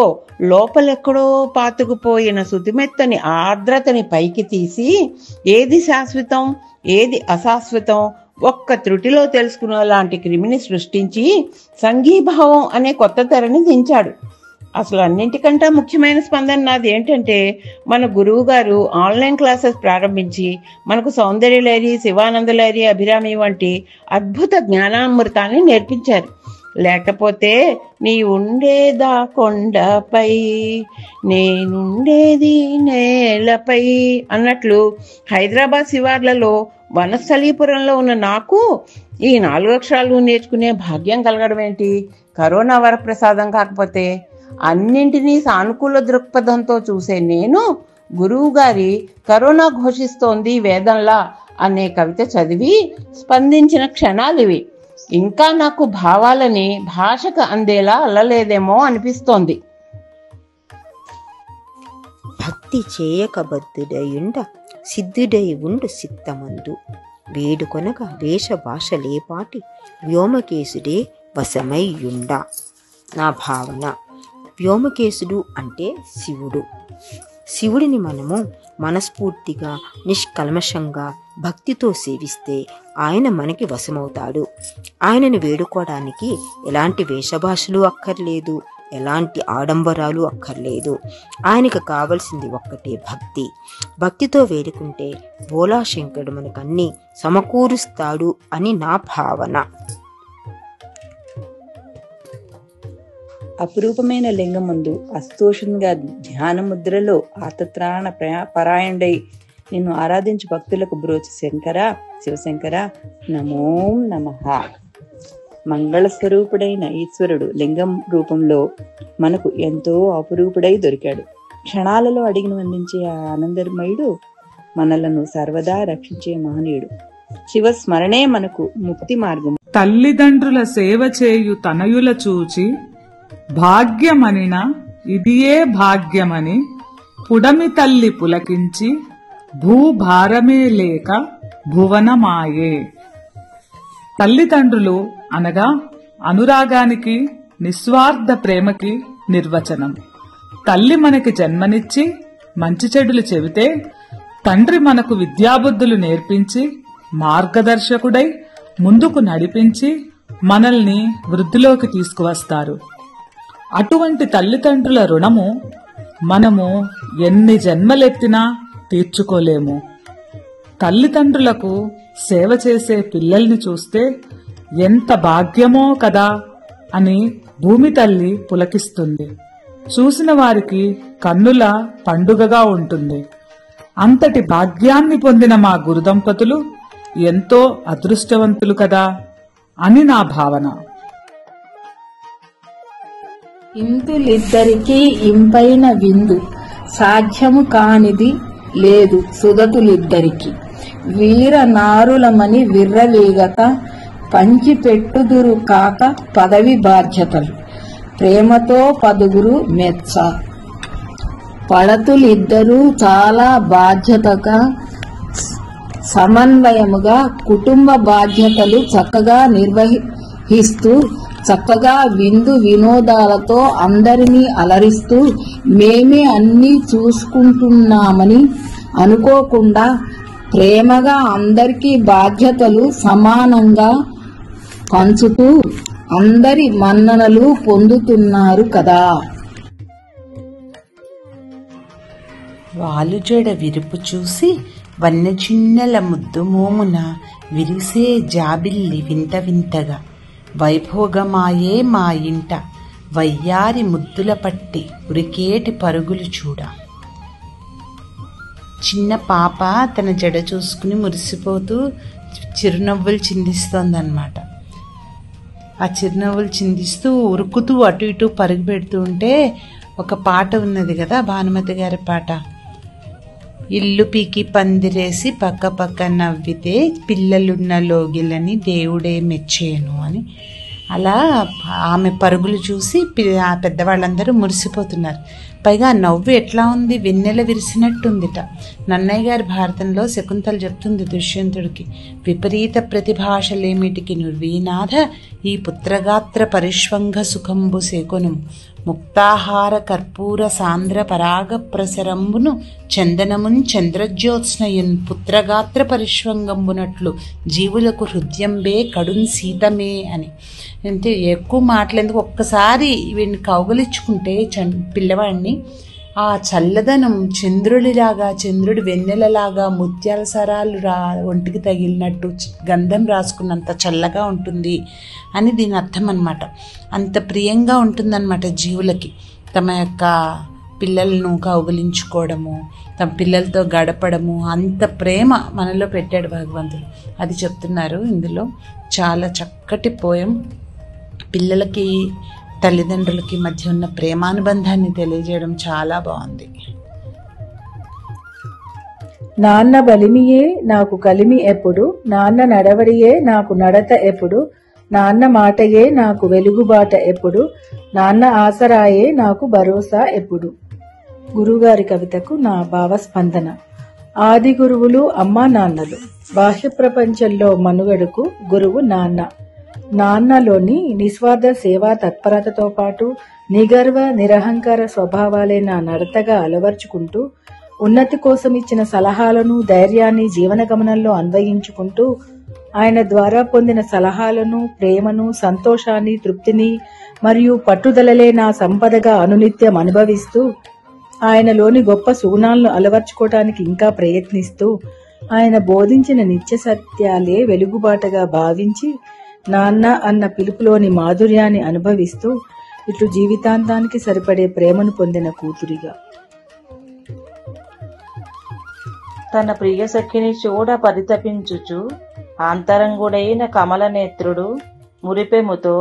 లోపలెక్కడో పాతుకుపోయిన శుతిమెత్తని ఆర్ద్రతని పైకి తీసి ఏది శాశ్వతం ఏది అశాశ్వతం ఒక్క త్రుటిలో తెలుసుకునే లాంటి క్రిమిని సృష్టించి సంఘీభావం అనే కొత్త తెరని దించాడు. అసలు అన్నింటికంటే ముఖ్యమైన స్పందన నాది ఏంటంటే, మన గురువు గారు ఆన్లైన్ క్లాసెస్ ప్రారంభించి మనకు సౌందర్యలహరి, శివానందలహరి, అభిరామి వంటి అద్భుత జ్ఞానామృతాన్ని నేర్పించారు. లేకపోతే నీ ఉండేదా కొండపై నేనుండేది నేలపై అన్నట్లు హైదరాబాద్ శివార్లలో వనస్థలీపురంలో ఉన్న నాకు ఈ 4 అక్షరాలు నేర్చుకునే భాగ్యం కలగడం ఏంటి? కరోనా వరప్రసాదం కాకపోతే? అన్నింటినీ సానుకూల దృక్పథంతో చూసే నేను గురువు గారి కరోనా ఘోషిస్తోంది వేదంలా అనే కవిత చదివి స్పందించిన క్షణాలివి. ఇంకా నాకు భావాలని భాషకు అందేలా అల్లలేదేమో అనిపిస్తోంది. భక్తి చేయక బద్ధుడయుండ సిద్ధుడై ఉండు సిత్తమందు వేడుకొనగా వేష భాషలేపాటి వ్యోమకేశుడే వశమయ్యుండ. నా భావన, వ్యోమకేశుడు అంటే శివుడు. శివుడిని మనము మనస్ఫూర్తిగా నిష్కల్మషంగా భక్తితో సేవిస్తే ఆయన మనకి వశమవుతాడు. ఆయనను వేడుకోవడానికి ఎలాంటి వేషభాషలు అక్కర్లేదు, ఎలాంటి ఆడంబరాలు అక్కర్లేదు. ఆయనకు కావలసింది ఒక్కటే భక్తి. భక్తితో వేడుకుంటే భోలాశంకరుడు మనకన్నీ సమకూరుస్తాడు అని నా భావన. అపురూపమైన లింగం ముందు అస్తోషంగా ధ్యాన ముద్రలో ఆతత్రాణ పరాయణుడై నిన్ను ఆరాధించు భక్తులకు బ్రోచి శంకర, శివశంకర, నమో నమః. మంగళ స్వరూపుడైన ఈశ్వరుడు లింగం రూపంలో మనకు ఎంతో అపురూపుడై దొరికాడు. క్షణాలలో అడిగిన వందించే ఆ ఆనందమయుడు మనలను సర్వదా రక్షించే మహనీయుడు. శివస్మరణే మనకు ముక్తి మార్గం. తల్లిదండ్రుల సేవ చేయు తనయుల చూచి భాగ్యమనిన ఇదియే భాగ్యమని పుడమి తల్లి పులకించి భూభారమే లేక భువనమాయే. తల్లిదండ్రులు అనగా అనురాగానికి, నిస్వార్థ ప్రేమకి నిర్వచనం. తల్లి మనకి జన్మనిచ్చి మంచి చెడులు చెబితే తండ్రి మనకు విద్యాబుద్ధులు నేర్పించి మార్గదర్శకుడై ముందుకు నడిపించి మనల్ని వృద్ధిలోకి తీసుకువస్తారు. అటువంటి తల్లిదండ్రుల రుణము మనము ఎన్ని జన్మలెత్తినా తీర్చుకోలేము. తల్లిదండ్రులకు సేవ చేసే పిల్లల్ని చూస్తే ఎంత భాగ్యమో కదా అని భూమి తల్లి పులకిస్తుంది. చూసిన వారికి కన్నుల పండుగగా ఉంటుంది. అంతటి భాగ్యాన్ని పొందిన మా గురుదంపతులు ఎంతో అదృష్టవంతులు కదా అని నా భావన. ఇంతులిద్దరికీ ఇంపైన విందు, సాధ్యము కానిది లేదు సుదతులిద్దరికి. వీర నారులమని విర్రవీగక పంచిపెట్టుదురు కాక పదవి బాధ్యతలు, ప్రేమతో పదుగురు మెచ్చ. పడతులిద్దరూ చాలా బాధ్యతగా సమన్వయముగా కుటుంబ బాధ్యతలు చక్కగా నిర్వహిస్తూ చక్కగా విందు వినోదాలతో అందరినీ అలరిస్తూ మేమే అన్నీ చూసుకుంటున్నామని అనుకోకుండా ప్రేమగా అందరికీ బాధ్యతలు సమానంగా పంచుతూ అందరి మన్ననలు పొందుతున్నారు కదా. వాలుజడ విరుపు చూసి వన్నెచిన్నెల ముద్దు మోమున విరిసే జాబిల్లి వింత వింతగా వైభోగమాయే మా ఇంట వయ్యారి ముద్దుల పట్టి ఉరికేటి పరుగులు చూడ. చిన్న పాప తన జడ చూసుకుని మురిసిపోతూ చిరునవ్వులు చిందిస్తోందన్నమాట. ఆ చిరునవ్వులు చిందిస్తూ ఉరుకుతూ అటు ఇటు పరుగు పెడుతూ ఉంటే ఒక పాట ఉన్నది కదా, భానుమతి గారి పాట. ఇల్లు పీకి పందిరేసి పక్క పక్క నవ్వితే పిల్లలున్న లోగిలని దేవుడే మెచ్చేను అని. అలా ఆమె పరుగులు చూసి ఆ పెద్దవాళ్ళందరూ మురిసిపోతున్నారు. పైగా నవ్వు ఎట్లా ఉంది, వెన్నెల విరిసినట్టుందిట. నన్నయ్య గారి భారతంలో శకుంతల చెప్తుంది దుష్యంతుడికి, విపరీత ప్రతిభాషలేమిటికి నుర్వీనాథ ఈ పుత్రగాత్ర పరిష్వంగ సుఖంబు సేకొను ముక్తాహార కర్పూర సాంద్ర పరాగ ప్రసరంబును చందనమున్ చంద్రజ్యోత్స్నయున్ పుత్రగాత్ర పరిష్వంగంబునట్లు జీవులకు హృదయంబే కడున్ సీతమే అని. అంటే ఎక్కువ మాటలేందుకు ఒక్కసారి వీడిని కౌగలించుకుంటే పిల్లవాడిని ఆ చల్లదనం చంద్రుడిలాగా, చంద్రుడి వెన్నెలలాగా ముత్యాల సరాలు ఒంటికి తగిలినట్టు గంధం రాసుకున్నంత చల్లగా ఉంటుంది అని దీని అర్థం అన్నమాట. అంత ప్రియంగా ఉంటుందన్నమాట జీవులకి తమ యొక్క పిల్లలను కౌగిలించుకోవడము, తమ పిల్లలతో గడపడము. అంత ప్రేమ మనలో పెట్టాడు భగవంతుడు. అది చెప్తున్నారు ఇందులో. చాలా చక్కటి పోయం. పిల్లలకి తల్లిదండ్రులకి మధ్య ఉన్న ప్రేమానుబంధాన్ని తెలియజేయడం చాలా బాగుంది. నాన్న బలిమియే నాకు కలిమి ఎప్పుడు, నాన్న నడవడియే నాకు నడత ఎప్పుడు, నాన్న మాటయే నాకు వెలుగుబాట ఎప్పుడు, నాన్న ఆసరాయే నాకు భరోసా ఎప్పుడు. గురుగారి కవితకు నా భావస్పందన. ఆది గురువులు అమ్మా నాన్నలు. బాహ్య ప్రపంచంలో మనుగడకు గురువు నాన్న. నాన్నలోని నిస్వార్థ సేవా తత్పరతతో పాటు నిగర్వ నిరహంకార స్వభావాలే నా నడతగా అలవర్చుకుంటూ ఉన్నతి కోసం ఇచ్చిన సలహాలను, ధైర్యాన్ని జీవన గమనంలో అన్వయించుకుంటూ ఆయన ద్వారా పొందిన సలహాలను, ప్రేమను, సంతోషాన్ని, తృప్తిని మరియు పట్టుదలలే నా సంపదగా అనునిత్యం అనుభవిస్తూ ఆయనలోని గొప్ప సుగుణాలను అలవర్చుకోవటానికి ఇంకా ప్రయత్నిస్తూ ఆయన బోధించిన నిత్య సత్యాలే వెలుగుబాటగా భావించి నాన్న అన్న పిలుపులోని మాధుర్యాన్ని అనుభవిస్తూ ఇట్లు జీవితాంతానికి సరిపడే ప్రేమను పొందిన కూతురిగా. తన ప్రియ సఖిని చూడ పరితపించుచు ఆంతరంగుడైన కమలనేత్రుడు మురిపెముతో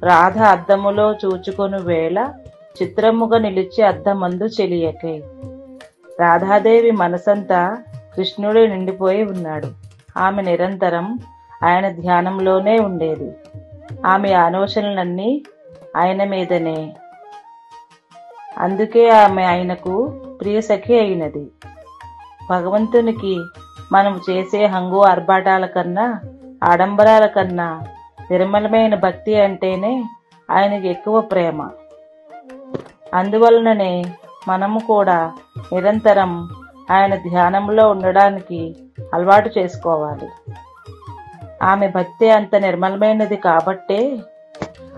రాధ అద్దములో చూచుకొను వేళ చిత్రముగా నిలిచి అద్దమందు చెలియకై. రాధాదేవి మనసంతా కృష్ణుడే నిండిపోయి ఉన్నాడు. ఆమె నిరంతరం ఆయన ధ్యానంలోనే ఉండేది. ఆమె ఆలోచనలన్నీ ఆయన మీదనే. అందుకే ఆమె ఆయనకు ప్రియసఖి అయినది. భగవంతునికి మనం చేసే హంగు ఆర్భాటాల కన్నా, ఆడంబరాల కన్నా నిర్మలమైన భక్తి అంటేనే ఆయనకి ఎక్కువ ప్రేమ. అందువలననే మనము కూడా నిరంతరం ఆయన ధ్యానంలో ఉండడానికి అలవాటు చేసుకోవాలి. ఆమె భక్తి అంత నిర్మలమైనది కాబట్టే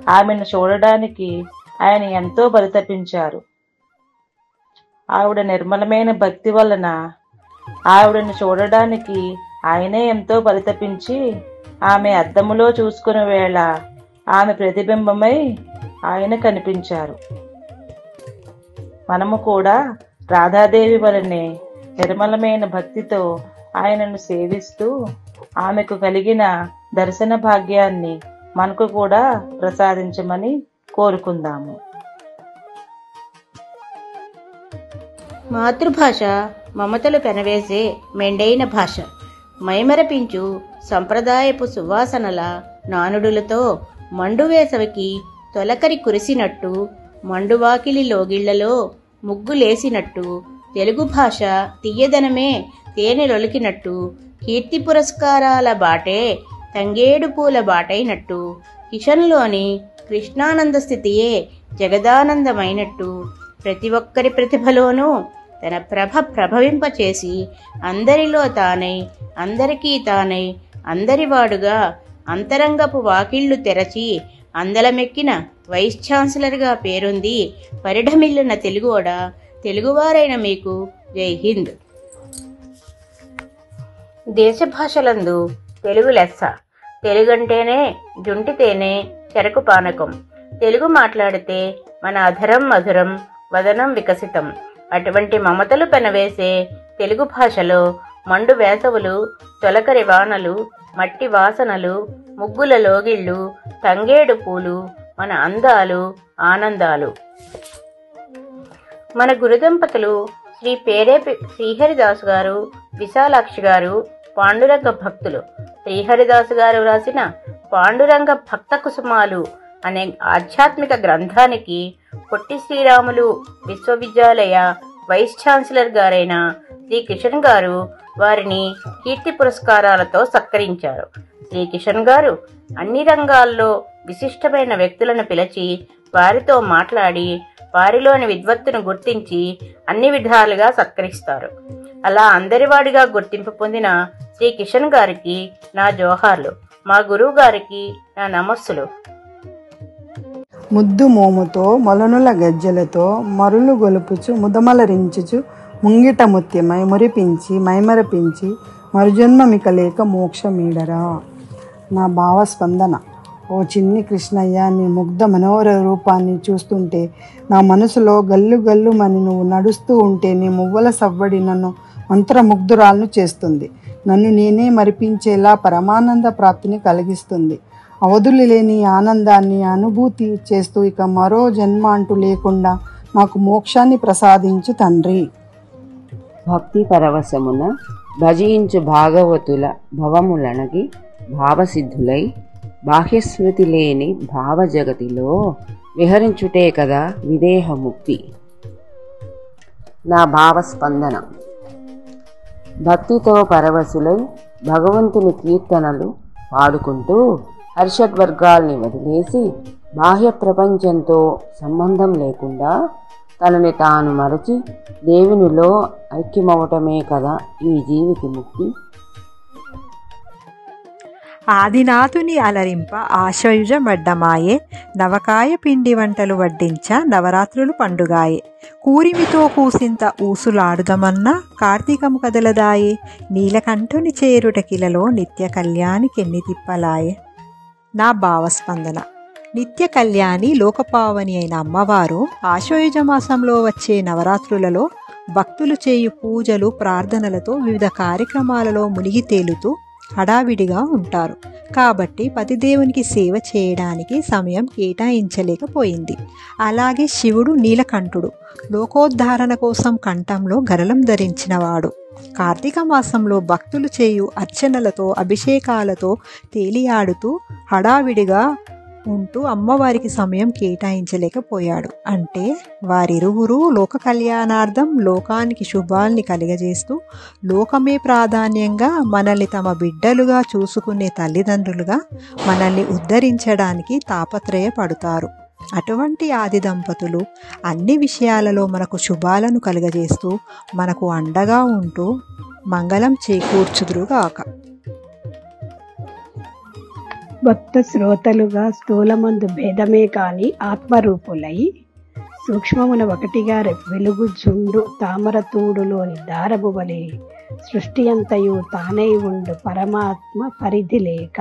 ఆమెను చూడడానికి ఆయన ఎంతో పరితపించారు. ఆవిడ నిర్మలమైన భక్తి వలన ఆవిడను చూడడానికి ఆయనే ఎంతో పరితపించి ఆమె అద్దములో చూసుకునే వేళ ఆమె ప్రతిబింబమై ఆయన కనిపించారు. మనము కూడా రాధాదేవి వలనే నిర్మలమైన భక్తితో ఆయనను సేవిస్తూ ఆమెకు కలిగిన దర్శన భాగ్యాన్ని మనకు కూడా ప్రసాదించమని కోరుకుందాము. మాతృభాష మమతలు పెనవేసే మెండైన భాష. మైమరపించు సంప్రదాయపు సువాసనల నానుడులతో మండువేసవికి తొలకరి కురిసినట్టు, మండువాకిలి లోగిళ్లలో ముగ్గులేసినట్టు, తెలుగు భాష తీయదనమే తేనెలొలికినట్టు, కీర్తి పురస్కారాల బాటే తంగేడు పూల బాటైనట్టు, కిషన్లోని కృష్ణానంద స్థితియే జగదానందమైనట్టు, ప్రతి ఒక్కరి ప్రతిభలోనూ తన ప్రభవింపచేసి అందరిలో తానై, అందరికీ తానై, అందరివాడుగా అంతరంగపు వాకిళ్లు తెరచి అందలమెక్కిన వైస్ ఛాన్సలర్గా పేరొంది పరిఢమిల్లిన తెలుగోడ, తెలుగువారైన మీకు జై హింద్. దేశ భాషలందు తెలుగు లెస్స. తెలుగంటేనే జుంటితేనే చెరకు పానకం. తెలుగు మాట్లాడితే మన అధరం మధురం, వదనం వికసితం. అటువంటి మమతలు పెనవేసే తెలుగు భాషలో మండు వేసవులు, తొలకరి వానలు, మట్టి వాసనలు, ముగ్గుల లోగిళ్ళు, తంగేడు పూలు మన అందాలు, ఆనందాలు. మన గురుదంపతులు శ్రీ పేరేపి శ్రీహరిదాసు గారు, విశాలాక్షి గారు పాండురంగ భక్తులు. శ్రీహరిదాసు గారు రాసిన పాండురంగ భక్త కుసుమాలు అనే ఆధ్యాత్మిక గ్రంథానికి పొట్టి శ్రీరాములు విశ్వవిద్యాలయ వైస్ ఛాన్సలర్ గారైన శ్రీ కిషన్ గారు వారిని కీర్తి పురస్కారాలతో సత్కరించారు. శ్రీ కిషన్ గారు అన్ని రంగాల్లో విశిష్టమైన వ్యక్తులను పిలిచి వారితో మాట్లాడి వారిలోని విద్వత్తును గుర్తించి అన్ని విధాలుగా సత్కరిస్తారు. అలా అందరివాడిగా గుర్తింపు పొందిన శ్రీ కిషన్ గారికి నా జోహార్లు, మా గురువు గారికి నా నమస్సులు. ముద్దు మోముతో మొలనుల గజ్జలతో మరులు గొలుపుచు ముదమలరించుచు ముంగిట ముత్యమై మురిపించి మైమరపించి మరుజన్మమిక లేక మోక్షమీడరా. నా భావస్పందన. ఓ చిన్ని కృష్ణయ్య, నీ ముగ్ధ మనోహర రూపాన్ని చూస్తుంటే నా మనసులో గల్లు గల్లుమని నువ్వు నడుస్తూ ఉంటే నీ మువ్వల సవ్వడి నన్ను మంత్రముగ్ధురాలను చేస్తుంది. నన్ను నేనే మరిపించేలా పరమానంద ప్రాప్తిని కలిగిస్తుంది. అవధులు లేని ఆనందాన్ని అనుభూతి చేస్తూ ఇక మరో జన్మ అంటూ లేకుండా నాకు మోక్షాన్ని ప్రసాదించు తండ్రి. భక్తి పరవశమున భజించు భాగవతుల భవములనగి భావసిద్ధులై బాహ్యస్మృతి లేని భావజగతిలో విహరించుటే కదా విదేహముక్తి. నా భావస్పందన. భక్తితో పరవశులై భగవంతుని కీర్తనలు పాడుకుంటూ హర్షడ్వర్గాల్ని వదిలేసి బాహ్య ప్రపంచంతో సంబంధం లేకుండా తనని తాను మరచి దేవునిలో ఐక్యమవటమే కదా ఈ జీవికి ముక్తి. ఆదినాథుని అలరింప ఆశ్వయుజమడ్డమాయే, నవకాయ పిండి వంటలు వడ్డించ నవరాత్రులు పండుగాయే, కూరిమితో కూసింత ఊసులాడుదమన్నా కార్తీకము కదలదాయే, నీలకంఠుని చేరుటకిలలో నిత్య కళ్యాణికెన్ని తిప్పలాయే. నా భావస్పందన. నిత్య కళ్యాణి లోకపావని అయిన అమ్మవారు ఆశ్వయుజ మాసంలో వచ్చే నవరాత్రులలో భక్తులు చేయు పూజలు ప్రార్థనలతో వివిధ కార్యక్రమాలలో మునిగి తేలుతూ హడావిడిగా ఉంటారు. కాబట్టి పతిదేవునికి సేవ చేయడానికి సమయం కేటాయించలేకపోయింది. అలాగే శివుడు నీలకంఠుడు, లోకోద్ధారణ కోసం కంఠంలో గరళం ధరించినవాడు. కార్తీక మాసంలో భక్తులు చేయు అర్చనలతో అభిషేకాలతో తేలియాడుతూ హడావిడిగా ఉంటూ అమ్మవారికి సమయం కేటాయించలేకపోయాడు. అంటే వారిరువురు లోక కళ్యాణార్థం లోకానికి శుభాల్ని కలుగజేస్తూ లోకమే ప్రాధాన్యంగా మనల్ని తమ బిడ్డలుగా చూసుకునే తల్లిదండ్రులుగా మనల్ని ఉద్ధరించడానికి తాపత్రయపడతారు. అటువంటి ఆది దంపతులు అన్ని విషయాలలో మనకు శుభాలను కలుగజేస్తూ మనకు అండగా ఉంటూ మంగళం చేకూర్చుదురుగాక. భక్త శ్రోతలుగా స్థూలమందు భేదమే కాని ఆత్మరూపులై సూక్ష్మమున ఒకటిగా వెలుగుచుండు తామరతూడులోని దారము వలె సృష్టి అంతయు తానై ఉండు పరమాత్మ పరిధి లేక.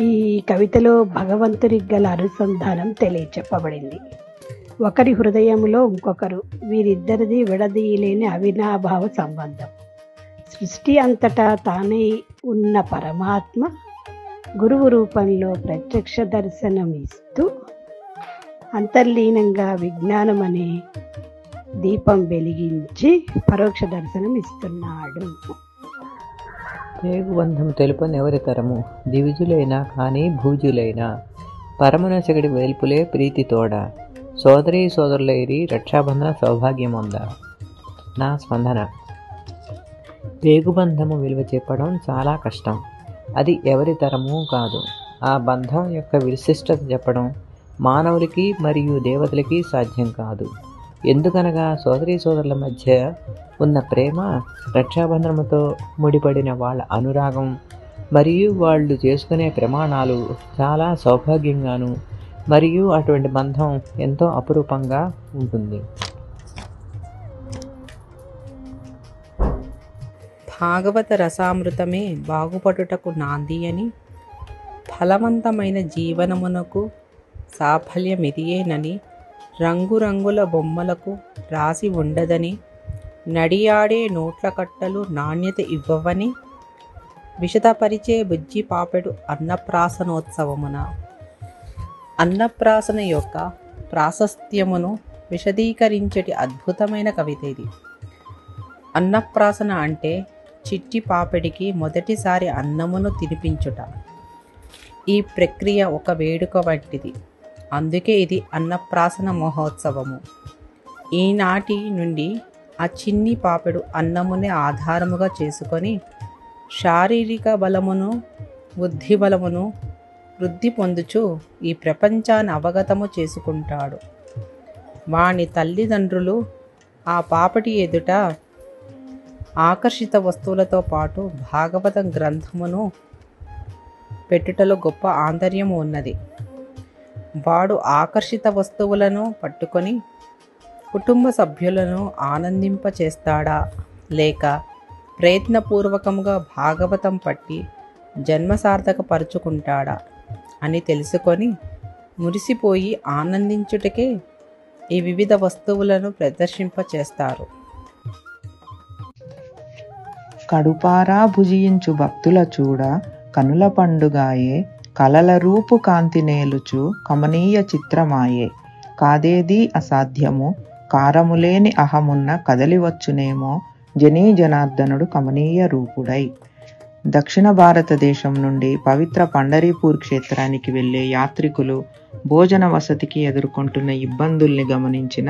ఈ కవితలో భగవంతునికి గల అనుసంధానం తెలియచెప్పబడింది. ఒకరి హృదయంలో ఇంకొకరు, వీరిద్దరిది విడదీయలేని అవినాభావ సంబంధం. సృష్టి అంతటా తానై ఉన్న పరమాత్మ గురువు రూపంలో ప్రత్యక్ష దర్శనం ఇస్తూ అంతర్లీనంగా విజ్ఞానం అనే దీపం వెలిగించి పరోక్ష దర్శనం ఇస్తున్నాడు. పేగుబంధం తెలుపనెవరి తరము, దివిజులైనా కానీ భూజులైనా, పరమనసగడి వేల్పులే ప్రీతితోడ, సోదరీ సోదరులైరి రక్షాబంధన సౌభాగ్యముందా. నా స్పందన: పేగుబంధము విలువ చెప్పడం చాలా కష్టం. అది ఎవరి తరమూ కాదు. ఆ బంధం యొక్క విశిష్టత చెప్పడం మానవులకి మరియు దేవతలకి సాధ్యం కాదు. ఎందుకనగా సోదరీ సోదరుల మధ్య ఉన్న ప్రేమ, రక్షాబంధనముతో ముడిపడిన వాళ్ళ అనురాగం మరియు వాళ్ళు చేసుకునే ప్రమాణాలు చాలా సౌభాగ్యంగాను మరియు అటువంటి బంధం ఎంతో అపురూపంగా ఉంటుంది. భాగవత రసామృతమే బాగుపడుటకు నాంది అని, ఫలవంతమైన జీవనమునకు సాఫల్యమిదియేనని, రంగురంగుల బొమ్మలకు రాసి ఉండదని, నడియాడే నోట్ల కట్టలు నాణ్యత ఇవ్వవని, విశదపరిచే బుజ్జి పాపెడు అన్నప్రాసనోత్సవమున. అన్నప్రాసన యొక్క ప్రాశస్త్యమును విశదీకరించటి అద్భుతమైన కవిత ఇది. అన్నప్రాసన అంటే చిట్టి పాపెడికి మొదటిసారి అన్నమును తినిపించుట. ఈ ప్రక్రియ ఒక వేడుక వంటిది. అందుకే ఇది అన్నప్రాసన మహోత్సవము. ఈనాటి నుండి ఆ చిన్ని పాపెడు అన్నమునే ఆధారముగా చేసుకొని శారీరక బలమును బుద్ధి బలమును వృద్ధి పొందుచు ఈ ప్రపంచాన్ని అవగతము చేసుకుంటాడు. వాని తల్లిదండ్రులు ఆ పాపటి ఎదుట ఆకర్షిత వస్తువులతో పాటు భాగవతం గ్రంథమును పెట్టుటలో గొప్ప ఆంతర్యము ఉన్నది. వాడు ఆకర్షిత వస్తువులను పట్టుకొని కుటుంబ సభ్యులను ఆనందింపచేస్తాడా, లేక ప్రయత్నపూర్వకంగా భాగవతం పట్టి జన్మసార్థకపరుచుకుంటాడా అని తెలుసుకొని మురిసిపోయి ఆనందించుటకే ఈ వివిధ వస్తువులను ప్రదర్శింపచేస్తారు. కడుపారా భుజించు భక్తుల చూడ కనుల పండుగాయే, కలల రూపు కాంతి నేలుచు కమనీయ చిత్రమాయే. కాదేది అసాధ్యము, కారములేని అహమున్న కదలివచ్చునేమో, జనీ జనార్దనుడు కమనీయ రూపుడై. దక్షిణ భారతదేశం నుండి పవిత్ర పండరీపూర్ క్షేత్రానికి వెళ్ళే యాత్రికులు భోజన వసతికి ఎదుర్కొంటున్న ఇబ్బందుల్ని గమనించిన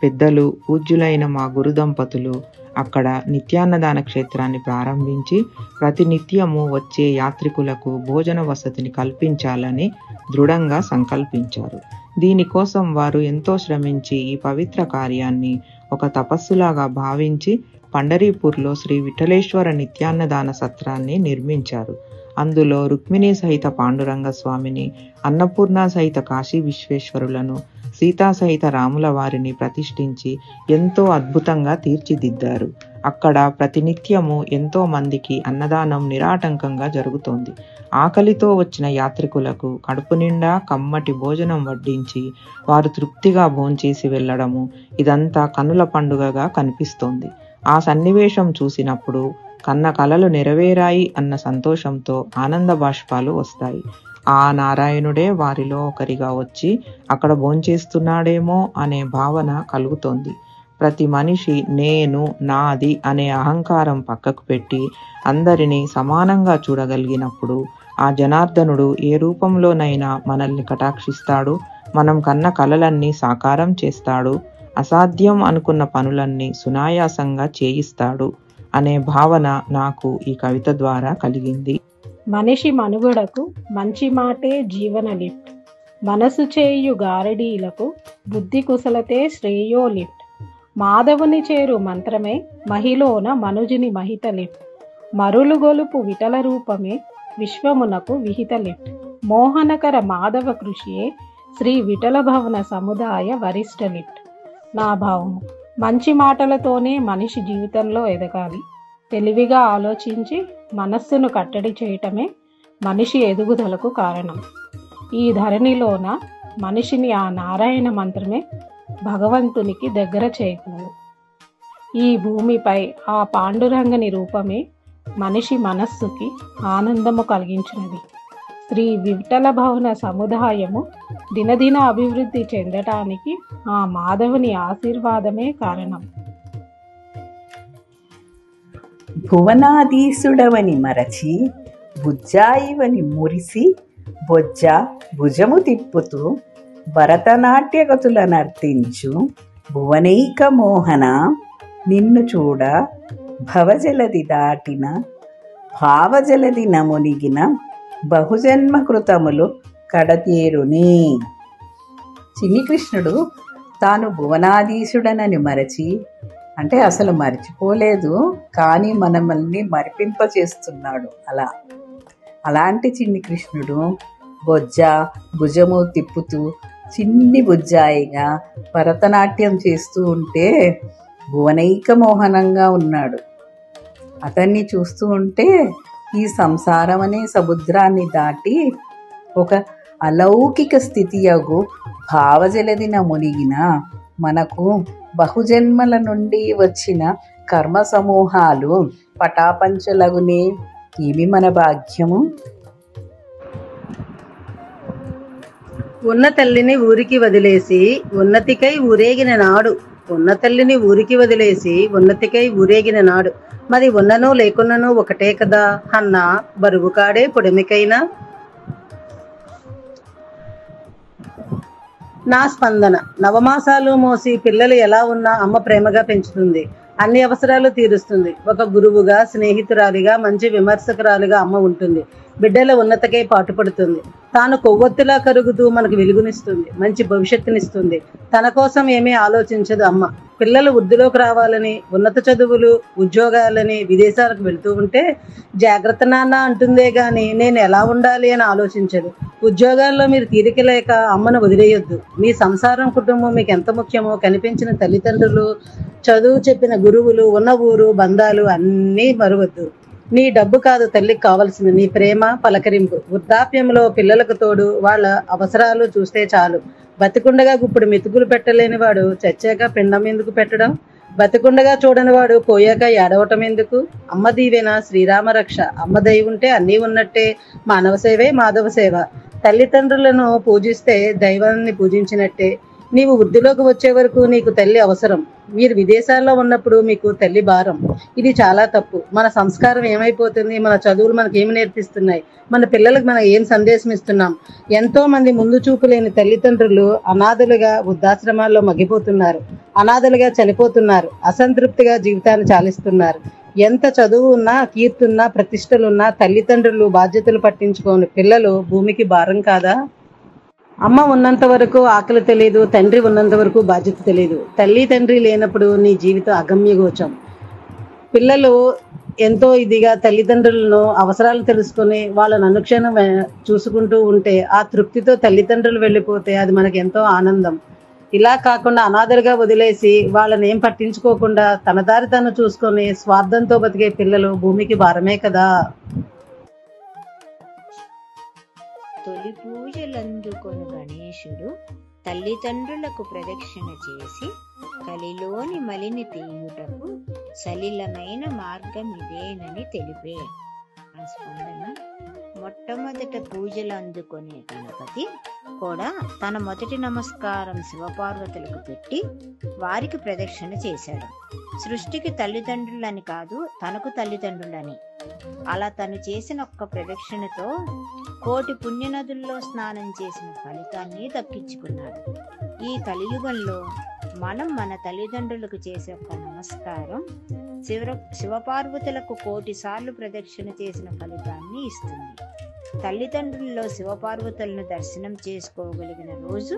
పెద్దలు, పూజ్యులైన మా గురు దంపతులు అక్కడ నిత్యాన్నదాన క్షేత్రాన్ని ప్రారంభించి ప్రతినిత్యము వచ్చే యాత్రికులకు భోజన వసతిని కల్పించాలని దృఢంగా సంకల్పించారు. దీనికోసం వారు ఎంతో శ్రమించి ఈ పవిత్ర కార్యాన్ని ఒక తపస్సులాగా భావించి పండరీపూర్లో శ్రీ విఠలేశ్వర నిత్యాన్నదాన సత్రాన్ని నిర్మించారు. అందులో రుక్మిణీ సహిత పాండురంగ స్వామిని, అన్నపూర్ణ సహిత కాశీ విశ్వేశ్వరులను, సీతా సహిత రాముల వారిని ప్రతిష్ఠించి ఎంతో అద్భుతంగా తీర్చిదిద్దారు. అక్కడ ప్రతినిత్యము ఎంతో మందికి అన్నదానం నిరాటంకంగా జరుగుతోంది. ఆకలితో వచ్చిన యాత్రికులకు కడుపు నిండా కమ్మటి భోజనం వడ్డించి వారు తృప్తిగా భోంచేసి వెళ్ళడము, ఇదంతా కనుల పండుగగా కనిపిస్తోంది. ఆ సన్నివేశం చూసినప్పుడు కన్న కలలు నెరవేరాయి అన్న సంతోషంతో ఆనంద బాష్పాలు వస్తాయి. ఆ నారాయణుడే వారిలో ఒకరిగా వచ్చి అక్కడ భోంచేస్తున్నాడేమో అనే భావన కలుగుతోంది. ప్రతి మనిషి నేను, నాది అనే అహంకారం పక్కకు పెట్టి అందరినీ సమానంగా చూడగలిగినప్పుడు ఆ జనార్దనుడు ఏ రూపంలోనైనా మనల్ని కటాక్షిస్తాడు, మనం కన్న కలలన్నీ సాకారం చేస్తాడు, అసాధ్యం అనుకున్న పనులన్నీ సునాయాసంగా చేయిస్తాడు అనే భావన నాకు ఈ కవిత ద్వారా కలిగింది. మనిషి మనుగడకు మంచి మాటే జీవన లిఫ్ట్, మనసు చేయు గారడీలకు బుద్ధి కుశలతే శ్రేయో లిఫ్ట్, మాధవుని చేరు మంత్రమే మహిలోన మనుజుని మహిత లిఫ్ట్, మరులు గొలుపు విఠల రూపమే విశ్వమునకు విహిత లిఫ్ట్, మోహనకర మాధవ కృషియే శ్రీ విఠల భవన సముదాయ వరిష్ట లిఫ్ట్. నా భావము, మంచి మాటలతోనే మనిషి జీవితంలో ఎదగాలి. తెలివిగా ఆలోచించి మనస్సును కట్టడి చేయటమే మనిషి ఎదుగుదలకు కారణం. ఈ ధరణిలోన మనిషిని ఆ నారాయణ మంత్రమే భగవంతునికి దగ్గర చేయగలదు. ఈ భూమిపై ఆ పాండురంగని రూపమే మనిషి మనస్సుకి ఆనందము కలిగించినది. శ్రీ విఠల భవన సముదాయము దినదిన అభివృద్ధి చెందటానికి ఆ మాధవుని ఆశీర్వాదమే కారణం. భువనాధీసుడవని మరచి బుజ్జాయివని మురిసి బొజ్జ భుజము తిప్పుతూ భరతనాట్యగతుల నర్తించు భువనైక మోహన, నిన్ను చూడ భవజలది దాటిన భావజలది నమునిగిన బహుజన్మ కృతములు కడతేరుని. చిన్ని కృష్ణుడు తాను భువనాధీశుడనని మరచి, అంటే అసలు మర్చిపోలేదు కానీ మనల్ని మరిపింపచేస్తున్నాడు. అలాంటి చిన్ని కృష్ణుడు బొజ్జ భుజము తిప్పుతూ చిన్ని బుజ్జాయిగా భరతనాట్యం చేస్తూ ఉంటే భువనైక మోహనంగా ఉన్నాడు. అతన్ని చూస్తూ ఉంటే ఈ సంసారం అనే సముద్రాన్ని దాటి ఒక అలౌకిక స్థితియగు భావజలదిన మునిగిన మనకు బహుజన్మల నుండి వచ్చిన కర్మ సమూహాలు పటాపంచలగునే. ఏమి మన భాగ్యము. ఉన్న తల్లిని ఊరికి వదిలేసి ఉన్నతికై ఊరేగిన నాడు, ఉన్న తల్లిని ఊరికి వదిలేసి ఉన్నతికై ఊరేగిన నాడు, మరి ఉన్ననో లేకున్ననో ఒకటే కదా అన్న బరువు కాడే పొడిమికైనా. నా స్పందన, నవమాసాలు మోసి పిల్లలు ఎలా ఉన్నా అమ్మ ప్రేమగా పెంచుతుంది, అన్ని అవసరాలు తీరుస్తుంది. ఒక గురువుగా, స్నేహితురాలిగా, మంచి విమర్శకురాలిగా అమ్మ ఉంటుంది. బిడ్డల ఉన్నతకై పాటుపడుతుంది. తాను కొవ్వొత్తులా కరుగుతూ మనకు వెలుగునిస్తుంది, మంచి భవిష్యత్తునిస్తుంది. తన కోసం ఏమీ ఆలోచించదు అమ్మ. పిల్లలు వృద్ధిలోకి రావాలని, ఉన్నత చదువులు, ఉద్యోగాలని విదేశాలకు వెళ్తూ ఉంటే జాగ్రత్త నాన్న అంటుందే గాని నేను ఎలా ఉండాలి అని ఆలోచించదు. ఉద్యోగాల్లో మీరు తీరిక లేక అమ్మను వదిలేయొద్దు. మీ సంసారం, కుటుంబం మీకు ఎంత ముఖ్యమో కనిపించిన తల్లిదండ్రులు, చదువు చెప్పిన గురువులు, ఉన్న ఊరు, బంధాలు అన్నీ మరవద్దు. నీ డబ్బు కాదు తల్లికి కావాల్సింది, నీ ప్రేమ, పలకరింపు. వృద్ధాప్యంలో పిల్లలకు తోడు వాళ్ళ అవసరాలు చూస్తే చాలు. బతికుండగా గుప్పుడు మెతుకులు పెట్టలేని వాడు చచ్చాక పిండం ఎందుకు పెట్టడం? బతికుండగా చూడని వాడు పోయాక ఏడవటం ఎందుకు? అమ్మ దీవెన శ్రీరామ రక్ష. అమ్మ దయ ఉంటే అన్నీ ఉన్నట్టే. మానవ సేవే మాధవ సేవ. తల్లిదండ్రులను పూజిస్తే దైవాన్ని పూజించినట్టే. నీవు వృద్ధిలోకి వచ్చే వరకు నీకు తల్లి అవసరం. మీరు విదేశాల్లో ఉన్నప్పుడు మీకు తల్లి భారం. ఇది చాలా తప్పు. మన సంస్కారం ఏమైపోతుంది? మన చదువులు మనకి ఏమి నేర్పిస్తున్నాయి? మన పిల్లలకు మనం ఏం సందేశం ఇస్తున్నాం? ఎంతో మంది ముందు చూపు లేని తల్లిదండ్రులు అనాథలుగా వృద్ధాశ్రమాల్లో మగ్గిపోతున్నారు, అనాథలుగా చనిపోతున్నారు, అసంతృప్తిగా జీవితాన్ని చాలిస్తున్నారు. ఎంత చదువు ఉన్నా, కీర్తున్నా, ప్రతిష్టలున్నా తల్లిదండ్రులు బాధ్యతలు పట్టించుకోని పిల్లలు భూమికి భారం కాదా? అమ్మ ఉన్నంత వరకు ఆకలి తెలియదు, తండ్రి ఉన్నంత వరకు బాధ్యత తెలియదు. తల్లి తండ్రి లేనప్పుడు నీ జీవితం అగమ్యగోచం. పిల్లలు ఎంతో ఇదిగా తల్లిదండ్రులను అవసరాలు తెలుసుకొని వాళ్ళని అనుక్షణం చూసుకుంటూ ఉంటే ఆ తృప్తితో తల్లిదండ్రులు వెళ్ళిపోతే అది మనకు ఎంతో ఆనందం. ఇలా కాకుండా అనాథలుగా వదిలేసి వాళ్ళని ఏం పట్టించుకోకుండా తన దారి తను చూసుకొని స్వార్థంతో బతికే పిల్లలు భూమికి భారమే కదా. తొలి పూజలందుకొను గణేశుడు తల్లిదండ్రులకు ప్రదక్షిణ చేసి కలిలోని మలిని తీయుటకు సలిలమైన మార్గం ఇదేనని తెలిపే. ఆ స్పందన మొట్టమొదట పూజలు అందుకునే గణపతి కూడా తన మొదటి నమస్కారం శివపార్వతులకు పెట్టి వారికి ప్రదక్షిణ చేశాడు. సృష్టికి తల్లిదండ్రులని కాదు, తనకు తల్లిదండ్రులని. అలా తను చేసిన ఒక్క ప్రదక్షిణతో 1,000,000 పుణ్యనదుల్లో స్నానం చేసిన ఫలితాన్ని దక్కించుకున్నాడు. ఈ కలియుగంలో మనం మన తల్లిదండ్రులకు చేసే ఒక్క నమస్కారం శివపార్వతులకు 1,000,000 సార్లు ప్రదక్షిణ చేసిన ఫలితాన్ని ఇస్తుంది. తల్లిదండ్రుల్లో శివపార్వతులను దర్శనం చేసుకోగలిగిన రోజు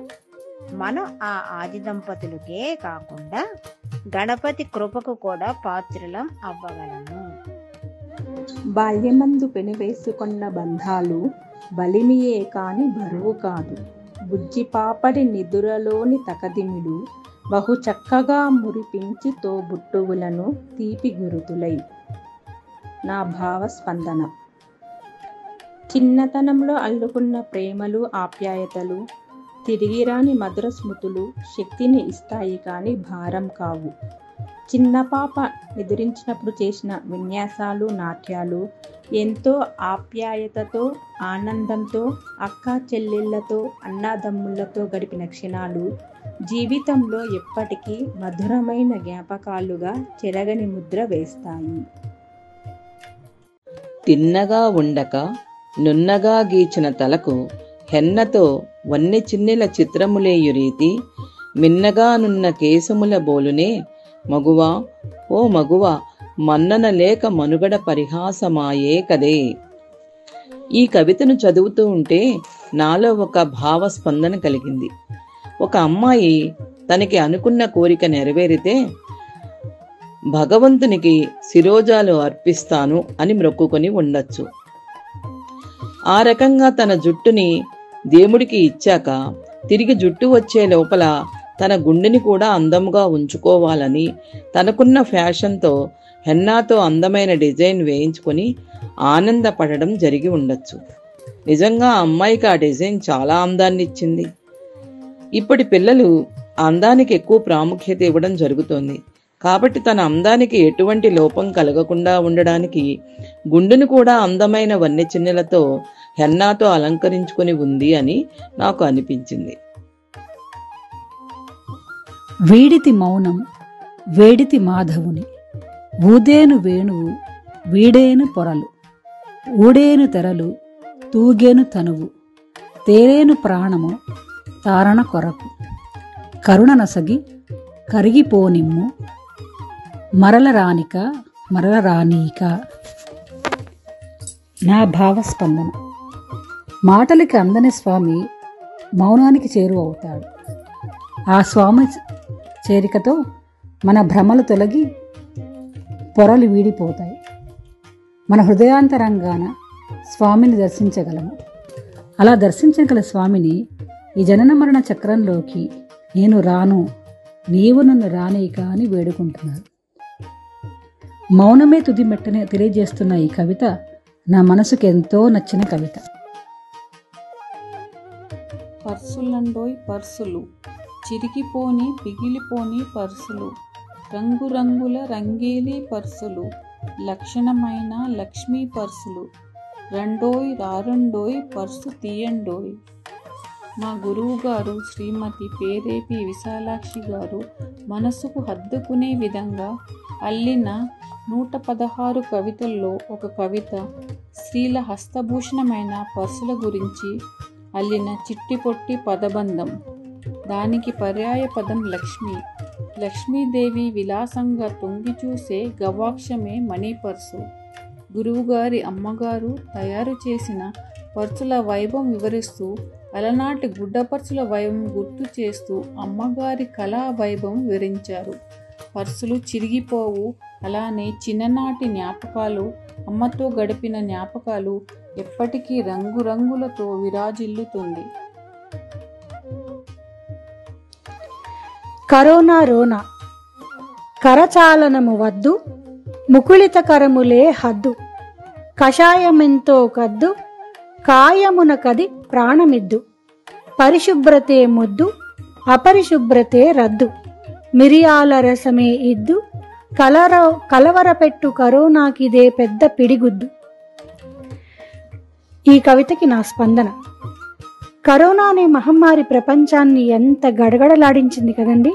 మనం ఆ ఆది దంపతులకే కాకుండా గణపతి కృపకు కూడా పాత్రులం అవ్వగలము. బాల్యమందు పెనువేసుకున్న బంధాలు బలిమియే కాని బరువు కాదు. బుజ్జి పాపడి నిదురలోని తకదిమిడు బహు చక్కగా మురిపించి తోబుట్టువులను తీపి గురుతులై. నా భావస్పందన. చిన్నతనంలో అల్లుకున్న ప్రేమలు, ఆప్యాయతలు, తిరిగిరాని మధుర స్మృతులు శక్తిని ఇస్తాయి కానీ భారం కావు. చిన్న పాప నిద్రించినప్పుడు చేసిన విన్యాసాలు, నాట్యాలు ఎంతో ఆప్యాయతతో, ఆనందంతో, అక్కా చెల్లెళ్లతో, అన్నాదమ్ముళ్లతో గడిపిన క్షణాలు జీవితంలో ఎప్పటికీ మధురమైన జ్ఞాపకాలుగా చెరగని ముద్ర వేస్తాయి. తిన్నగా ఉండక నున్నగా గీచిన తలకు హెన్నతో వన్నె చిన్నెల చిత్రములేయు రీతి మిన్నగా నున్న కేశముల బోలునే మగువా ఓ మగువా మన్నన లేక మనుగడ పరిహాసమాయే కదే. ఈ కవితను చదువుతూ ఉంటే నాలో ఒక భావస్పందన కలిగింది. ఒక అమ్మాయి తనకి అనుకున్న కోరిక నెరవేరితే భగవంతునికి శిరోజాలు అర్పిస్తాను అని మొక్కుకొని ఉండొచ్చు. ఆ రకంగా తన జుట్టుని దేవుడికి ఇచ్చాక తిరిగి జుట్టు వచ్చే లోపల తన గుండెని కూడా అందముగా ఉంచుకోవాలని తనకున్న ఫ్యాషన్తో హెన్నాతో అందమైన డిజైన్ వేయించుకొని ఆనందపడడం జరిగి ఉండొచ్చు. నిజంగా ఆ అమ్మాయికి ఆ డిజైన్ చాలా అందాన్ని ఇచ్చింది. ఇప్పటి పిల్లలు అందానికి ఎక్కువ ప్రాముఖ్యత ఇవ్వడం జరుగుతోంది. కాబట్టి తన అందానికి ఎటువంటి లోపం కలగకుండా ఉండడానికి గుండెను కూడా అందమైన వన్నె చిన్నెలతో హెన్నాతో అలంకరించుకుని ఉంది అని నాకు అనిపించింది. వీడితి మౌనం వేడితి మాధవుని, ఊదేను వేణువు వీడేను పొరలు, ఊడేను తెరలు తూగేను తనువు, తేరేను ప్రాణము తారణ కొరకు, కరుణ నసగి కరిగిపోనిమ్ము మరల రానిక మరల రానీక. నా భావస్పందన. మాటలకి అందని స్వామి మౌనానికి చేరువ అవుతాడు. ఆ స్వామి చేరికతో మన భ్రమలు తొలగి పొరలు వీడిపోతాయి. మన హృదయాంతరంగాన స్వామిని దర్శించగలము. అలా దర్శించగల స్వామిని ఈ జనన మరణ చక్రంలోకి నేను రాను, నీవు నన్ను రానీక అని వేడుకుంటున్నారు. మౌనమే తుది మెట్టని తెలియజేస్తున్న ఈ కవిత నా మనసుకు ఎంతో నచ్చిన కవిత. పర్సులండోయ్ పర్సులు, చిరిగిపోని పిగిలిపోని పర్సులు, రంగురంగుల రంగేలి పర్సులు, లక్షణమైన లక్ష్మీ పర్సులు, రండోయ్ రారండోయ్ పర్సు తీయండోయ్. మా గురువు గారు శ్రీమతి పేరేపి విశాలాక్షి గారు మనసుకు హత్తుకునే విధంగా అల్లిన 116 కవితల్లో ఒక కవిత స్త్రీల హస్తభూషణమైన పర్సుల గురించి అల్లిన చిట్టి పొట్టి పదబంధం. దానికి పర్యాయ పదం లక్ష్మి. లక్ష్మీదేవి విలాసంగా తొంగి చూసే గవాక్షమే మనీ పర్సు. గురువుగారి అమ్మగారు తయారు చేసిన పర్సుల వైభవం వివరిస్తూ అలనాటి గుడ్డ పర్సుల వైభవం గుర్తు చేస్తూ అమ్మగారి కళా వైభవం వివరించారు. పర్సులు చిరిగిపోవు, అలానే చిన్ననాటి జ్ఞాపకాలు, అమ్మతో గడిపిన జ్ఞాపకాలు ఎప్పటికీ రంగురంగులతో విరాజిల్లుతుంది. కరోనా రోనా కరచాలనము వద్దు, ముకుళిత కరములే హద్దు, కషాయమెంతో కద్దు, కాయమున కది ప్రాణమిద్దు, పరిశుభ్రతే ముద్దు, అపరిశుభ్రతే రద్దు, మిరియాల రసమే ఇద్దు కలవరపెట్టు కరోనాకిదే పెద్ద పిడిగుద్దు. ఈ కవితకి నా స్పందన. కరోనా అనే మహమ్మారి ప్రపంచాన్ని ఎంత గడగడలాడించింది కదండి,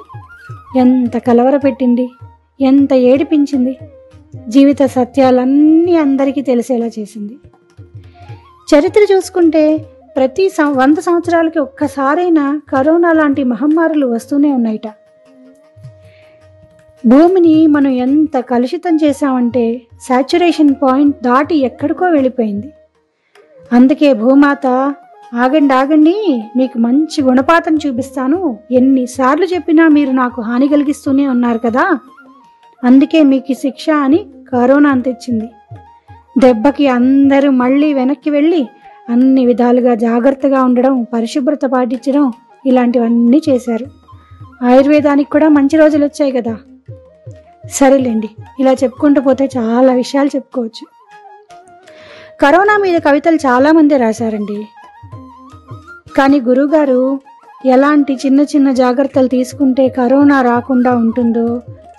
ఎంత కలవరపెట్టింది, ఎంత ఏడిపించింది, జీవిత సత్యాలన్నీ అందరికీ తెలిసేలా చేసింది. చరిత్ర చూసుకుంటే ప్రతి 100 సంవత్సరాలకి ఒక్కసారైనా కరోనా లాంటి మహమ్మారులు వస్తూనే ఉన్నాయిట. భూమిని మనం ఎంత కలుషితం చేశామంటే సాచ్యురేషన్ పాయింట్ దాటి ఎక్కడికో వెళ్ళిపోయింది. అందుకే భూమాత ఆగండి, మీకు మంచి గుణపాఠం చూపిస్తాను, ఎన్నిసార్లు చెప్పినా మీరు నాకు హాని కలిగిస్తూనే ఉన్నారు కదా, అందుకే మీకు శిక్ష అని కరోనా తెచ్చింది. దెబ్బకి అందరూ మళ్ళీ వెనక్కి వెళ్ళి అన్ని విధాలుగా జాగ్రత్తగా ఉండడం, పరిశుభ్రత పాటించడం ఇలాంటివన్నీ చేశారు. ఆయుర్వేదానికి కూడా మంచి రోజులు వచ్చాయి కదా. సరేలేండి, ఇలా చెప్పుకుంటూ పోతే చాలా విషయాలు చెప్పుకోవచ్చు. కరోనా మీద కవితలు చాలామంది రాశారండి. కానీ గురువుగారు ఎలాంటి చిన్న చిన్న జాగ్రత్తలు తీసుకుంటే కరోనా రాకుండా ఉంటుందో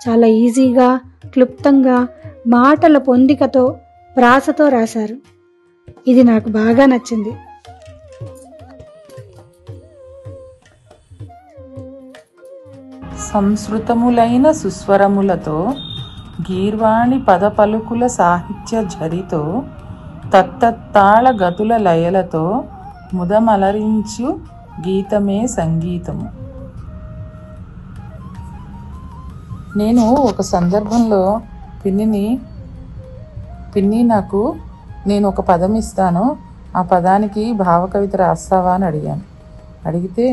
చాలా ఈజీగా, క్లుప్తంగా, మాటల పొందికతో, ప్రాసతో రాశారు. ఇది నాకు బాగా నచ్చింది. సంస్కృతములైన సుస్వరములతో గీర్వాణి పద పలుకుల సాహిత్య ఝరితో తత్తత్తాళ గతుల లయలతో ముదమలరించు గీతమే సంగీతము. నేను ఒక సందర్భంలో పిన్ని నాకు నేను ఒక పదం ఇస్తాను, ఆ పదానికి భావకవిత రాస్తావా అని అడిగాను. అడిగితే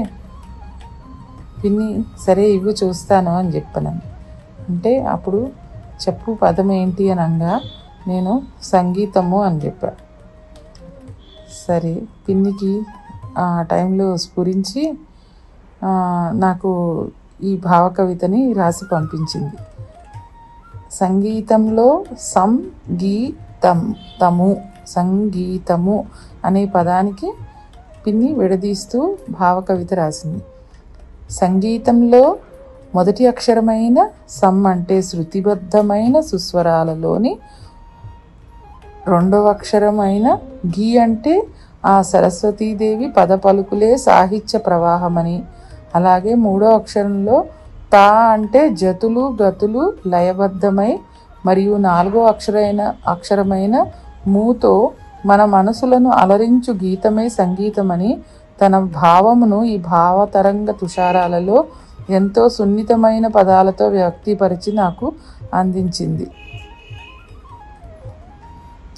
పిన్ని సరే ఇవ్వు చూస్తాను అని చెప్పాను. అంటే అప్పుడు చెప్పు పదం ఏంటి అని అనగా నేను సంగీతము అని చెప్పా. సరే పిన్నికి ఆ టైంలో స్ఫురించి నాకు ఈ భావకవితని రాసి పంపించింది. సంగీతంలో సంగీతము అనే పదానికి పిన్ని విడదీస్తూ భావకవిత రాసింది. సంగీతంలో మొదటి అక్షరమైన సమ్ అంటే శృతిబద్ధమైన సుస్వరాలలోని రెండవ అక్షరమైన గీ అంటే ఆ సరస్వతీదేవి పద పలుకులే సాహిత్య ప్రవాహమని, అలాగే మూడో అక్షరంలో తా అంటే జతులు గతులు లయబద్ధమై, మరియు నాలుగో అక్షరమైన మూతో మన మనసులను అలరించు గీతమే సంగీతమని తన భావమును ఈ భావతరంగ తుషారాలలో ఎంతో సున్నితమైన పదాలతో వ్యక్తపరిచి నాకు అందించింది.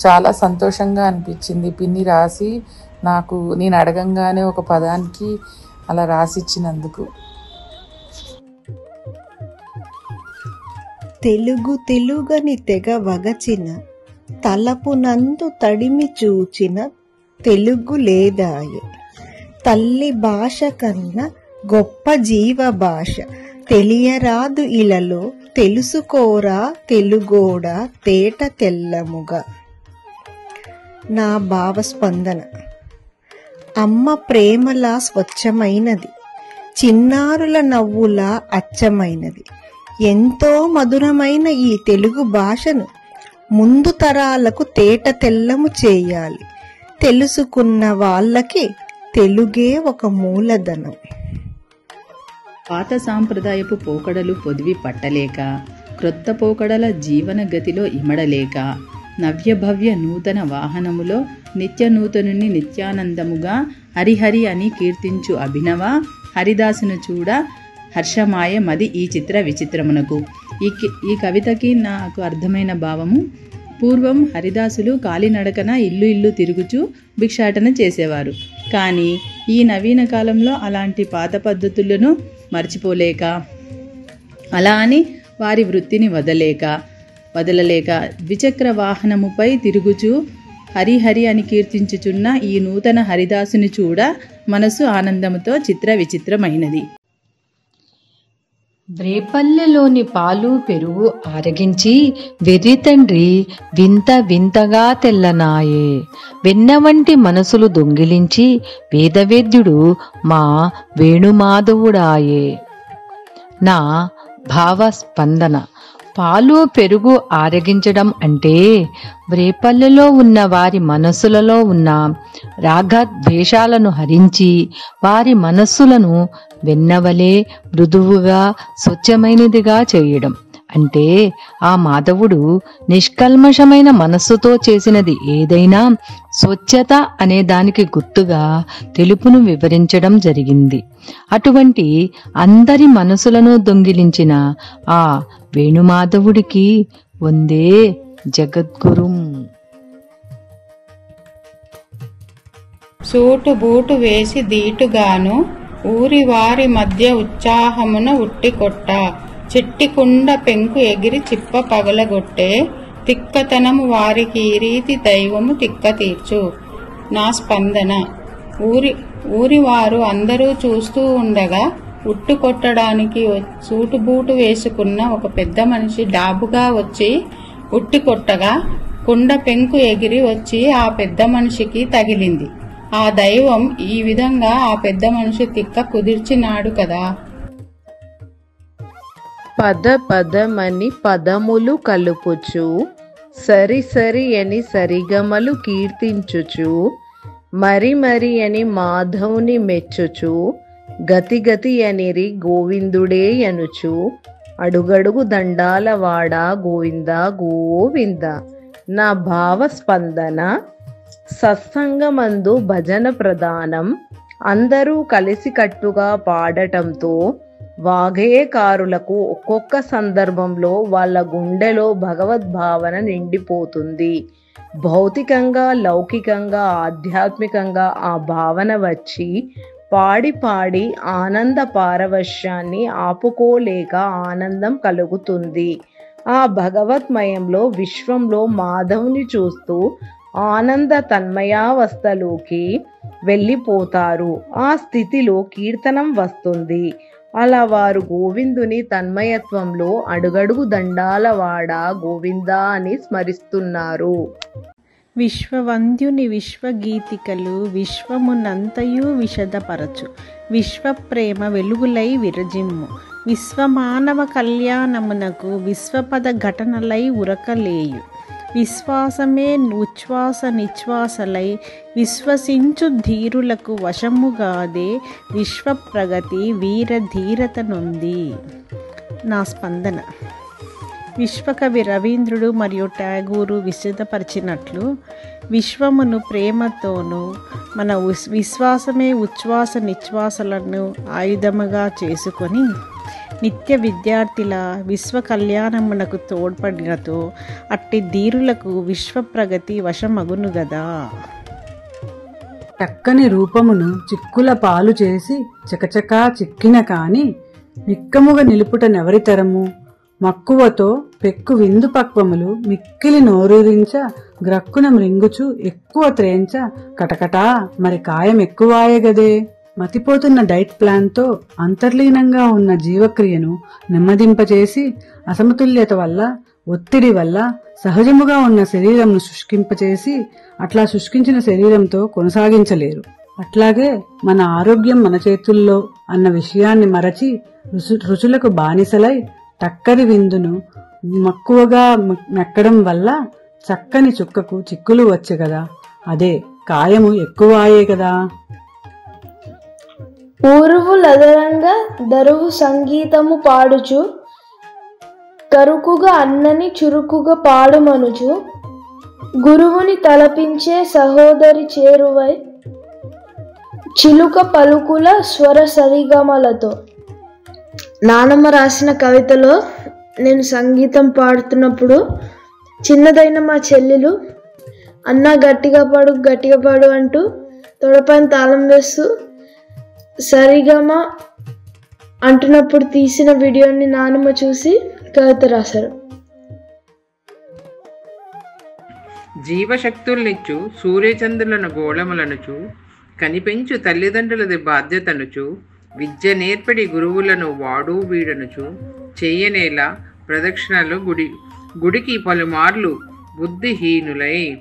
చాలా సంతోషంగా అనిపించింది. పిన్ని రాసి నాకు నేను అడగంగానే ఒక పదానికి అలా రాసిచ్చినందుకు. తెలుగని తెగ వగచిన తలపునందు తడిమి చూచిన తెలుగు లేదాయే, తల్లి భాష కన్నా గొప్ప జీవ భాష, తెలియరాదు ఇలలో తెలుసుకోరా తెలుగోడ తేట తెల్లముగా. నా భావస్పందన. అమ్మ ప్రేమలా స్వచ్ఛమైనది, చిన్నారుల నవ్వులా అచ్చమైనది, ఎంతో మధురమైన ఈ తెలుగు భాషను ముందు తరాలకు తేట తెల్లము చేయాలి. తెలుసుకున్న వాళ్ళకి తెలుగే ఒక మూలధనం. పాత సాంప్రదాయపు పోకడలు పొదివి పట్టలేక, క్రొత్త పోకడల జీవన గతిలో ఇమడలేక, నవ్యభవ్య నూతన వాహనములో నిత్య నూతనుని నిత్యానందముగా హరిహరి అని కీర్తించు అభినవ హరిదాసును చూడ హర్షమాయ మది ఈ చిత్ర విచిత్రమునకు. ఈ కవితకి నాకు అర్థమైన భావము, పూర్వం హరిదాసులు కాలినడకన ఇల్లు ఇల్లు తిరుగుచూ భిక్షాటన చేసేవారు. కానీ ఈ నవీన కాలంలో అలాంటి పాత పద్ధతులను మర్చిపోలేక, అలా అని వారి వృత్తిని వదలలేక ద్విచక్ర వాహనముపై తిరుగుచూ హరిహరి అని కీర్తించుచున్న ఈ నూతన హరిదాసుని చూడ మనసు ఆనందముతో చిత్ర విచిత్రమైనది. రేపల్లెలోని పాలు పెరుగు ఆరగించి వెర్రి తండ్రి వింత వింతగా తెల్లనాయే, వెన్న వంటి మనసులు దొంగిలించి వేదవేద్యుడు మా వేణుమాధవుడాయే. నా భావస్పందన. పాలు పెరుగు ఆరగించడం అంటే రేపల్లెలో ఉన్న వారి మనస్సులలో ఉన్న రాగద్వేషాలను హరించి వారి మనస్సులను వెన్నవలే మృదువుగా స్వచ్ఛమైనదిగా చేయడం. అంటే ఆ మాధవుడు నిష్కల్మషమైన మనస్సుతో చేసినది ఏదైనా స్వచ్ఛత అనే దానికి గుర్తుగా తెలుపును వివరించడం జరిగింది. అటువంటి అందరి మనసులను దొంగిలించిన ఆ వేణుమాధవుడికి వందే జగద్గురుం. సూటు బూటు వేసి దీటుగాను ఊరి వారి మధ్య ఉత్సాహమున ఉట్టికొట్ట చిట్టికుండ పెంకు ఎగిరి చిప్ప పగలగొట్టే తిక్కతనము వారికి ఈ రీతి దైవము తిక్క తీర్చు. నా స్పందన. ఊరి వారు అందరూ చూస్తూ ఉండగా ఉట్టు కొట్టడానికి సూటుబూటు వేసుకున్న ఒక పెద్ద మనిషి డాబుగా వచ్చి ఉట్టి కొట్టగా కుండ పెంకు ఎగిరి వచ్చి ఆ పెద్ద మనిషికి తగిలింది. ఆ దైవం ఈ విధంగా ఆ పెద్ద మనిషి తిక్క కుదిర్చినాడు కదా. పద పదమని పదములు కలుపుచు సరి సరి అని సరిగమలు కీర్తించుచు మరి మరి అని మాధవుని మెచ్చుచు గతి గతి అనిరి గోవిందుడే అనుచు అడుగడుగు దండాల వాడా గోవింద గోవింద. నా భావస్పందన. సత్సంగమందు భజన ప్రధానం. అందరూ కలిసికట్టుగా పాడటంతో వాగ్గేయకారులకు ఒక్కొక్క సందర్భంలో వాళ్ళ గుండెలో భగవద్భావన నిండిపోతుంది. భౌతికంగా లౌకికంగా ఆధ్యాత్మికంగా ఆ భావన వచ్చి పాడి పాడి ఆనంద పారవశ్యాన్ని ఆపుకోలేక ఆనందం కలుగుతుంది. ఆ భగవత్మయంలో విశ్వంలో మాధవుని చూస్తూ ఆనంద తన్మయావస్థలోకి వెళ్ళిపోతారు. ఆ స్థితిలో కీర్తనం వస్తుంది. అలా వారు గోవిందుని తన్మయత్వంలో అడుగడుగు దండాల వాడ గోవిందా అని స్మరిస్తున్నారు. విశ్వవంద్యుని విశ్వగీతికలు విశ్వమునంతయు విశదపరచు. విశ్వప్రేమ వెలుగులై విరజిమ్ము. విశ్వమానవ కళ్యాణమునకు విశ్వపద ఘటనలై ఉరకలేయు. విశ్వాసమే ఉచ్ఛ్వాస నిశ్వాసలై విశ్వసించు ధీరులకు వశముగాదే విశ్వప్రగతి వీరధీరత నొంది. నా స్పందన. విశ్వకవి రవీంద్రుడు మరియు టాగూరు విశదపరిచినట్లు విశ్వమును ప్రేమతోనూ మన విశ్వాసమే ఉచ్ఛ్వాస నిశ్వాసలను ఆయుధముగా చేసుకొని నిత్య విద్యార్థిల విశ్వ కళ్యాణమునకు తోడ్పడినతో అట్టి ధీరులకు విశ్వప్రగతి వశమగును గదా. చక్కని రూపమును చిక్కుల పాలు చేసి చకచకా చిక్కిన కాని నిక్కముగా నిలుపుటనెవరితరము. మక్కువతో పెక్కు విందు పక్వములు మిక్కిలి నోరూరించ గ్రక్కున మృంగుచు ఎక్కువ త్రేంచ కటకటా మరి కాయం ఎక్కువాయగదే. మతిపోతున్న డైట్ ప్లాన్తో అంతర్లీనంగా ఉన్న జీవక్రియను నెమ్మదింపచేసి అసమతుల్యత వల్ల ఒత్తిడి వల్ల సహజముగా ఉన్న శరీరంను శుష్కింపచేసి అట్లా శుష్కించిన శరీరంతో కొనసాగించలేరు. అట్లాగే మన ఆరోగ్యం మన చేతుల్లో అన్న విషయాన్ని మరచి రుచులకు బానిసలై టక్కరి విందును మక్కువగా మెక్కడం వల్ల చక్కని చుక్కకు చిక్కులు వచ్చే కదా. అదే కాయము ఎక్కువాయే కదా. ఊరువులదరంగా దరువు సంగీతము పాడుచు కరుకుగా అన్నని చురుకుగా పాడుమనుచు గురువుని తలపించే సహోదరి చేరువై చిలుక పలుకుల స్వర సరిగమలతో. నానమ్మ రాసిన కవితలో నేను సంగీతం పాడుతున్నప్పుడు చిన్నదైన మా చెల్లెలు అన్న గట్టిగా పాడు అంటూ తొడపైన తాళం వేస్తూ సరిగమ అంటున్నప్పుడు తీసిన వీడియోని నానమ్మ చూసి కవిత రాశారు. జీవశక్తులనిచ్చు సూర్యచంద్రులను గోళములనుచు కనిపెంచు తల్లిదండ్రులది బాధ్యతనుచు విద్య నేర్పడి గురువులను వాడు వీడనుచు చెయ్యనేలా ప్రదక్షిణలు గుడికి పలుమార్లు బుద్ధిహీనులై.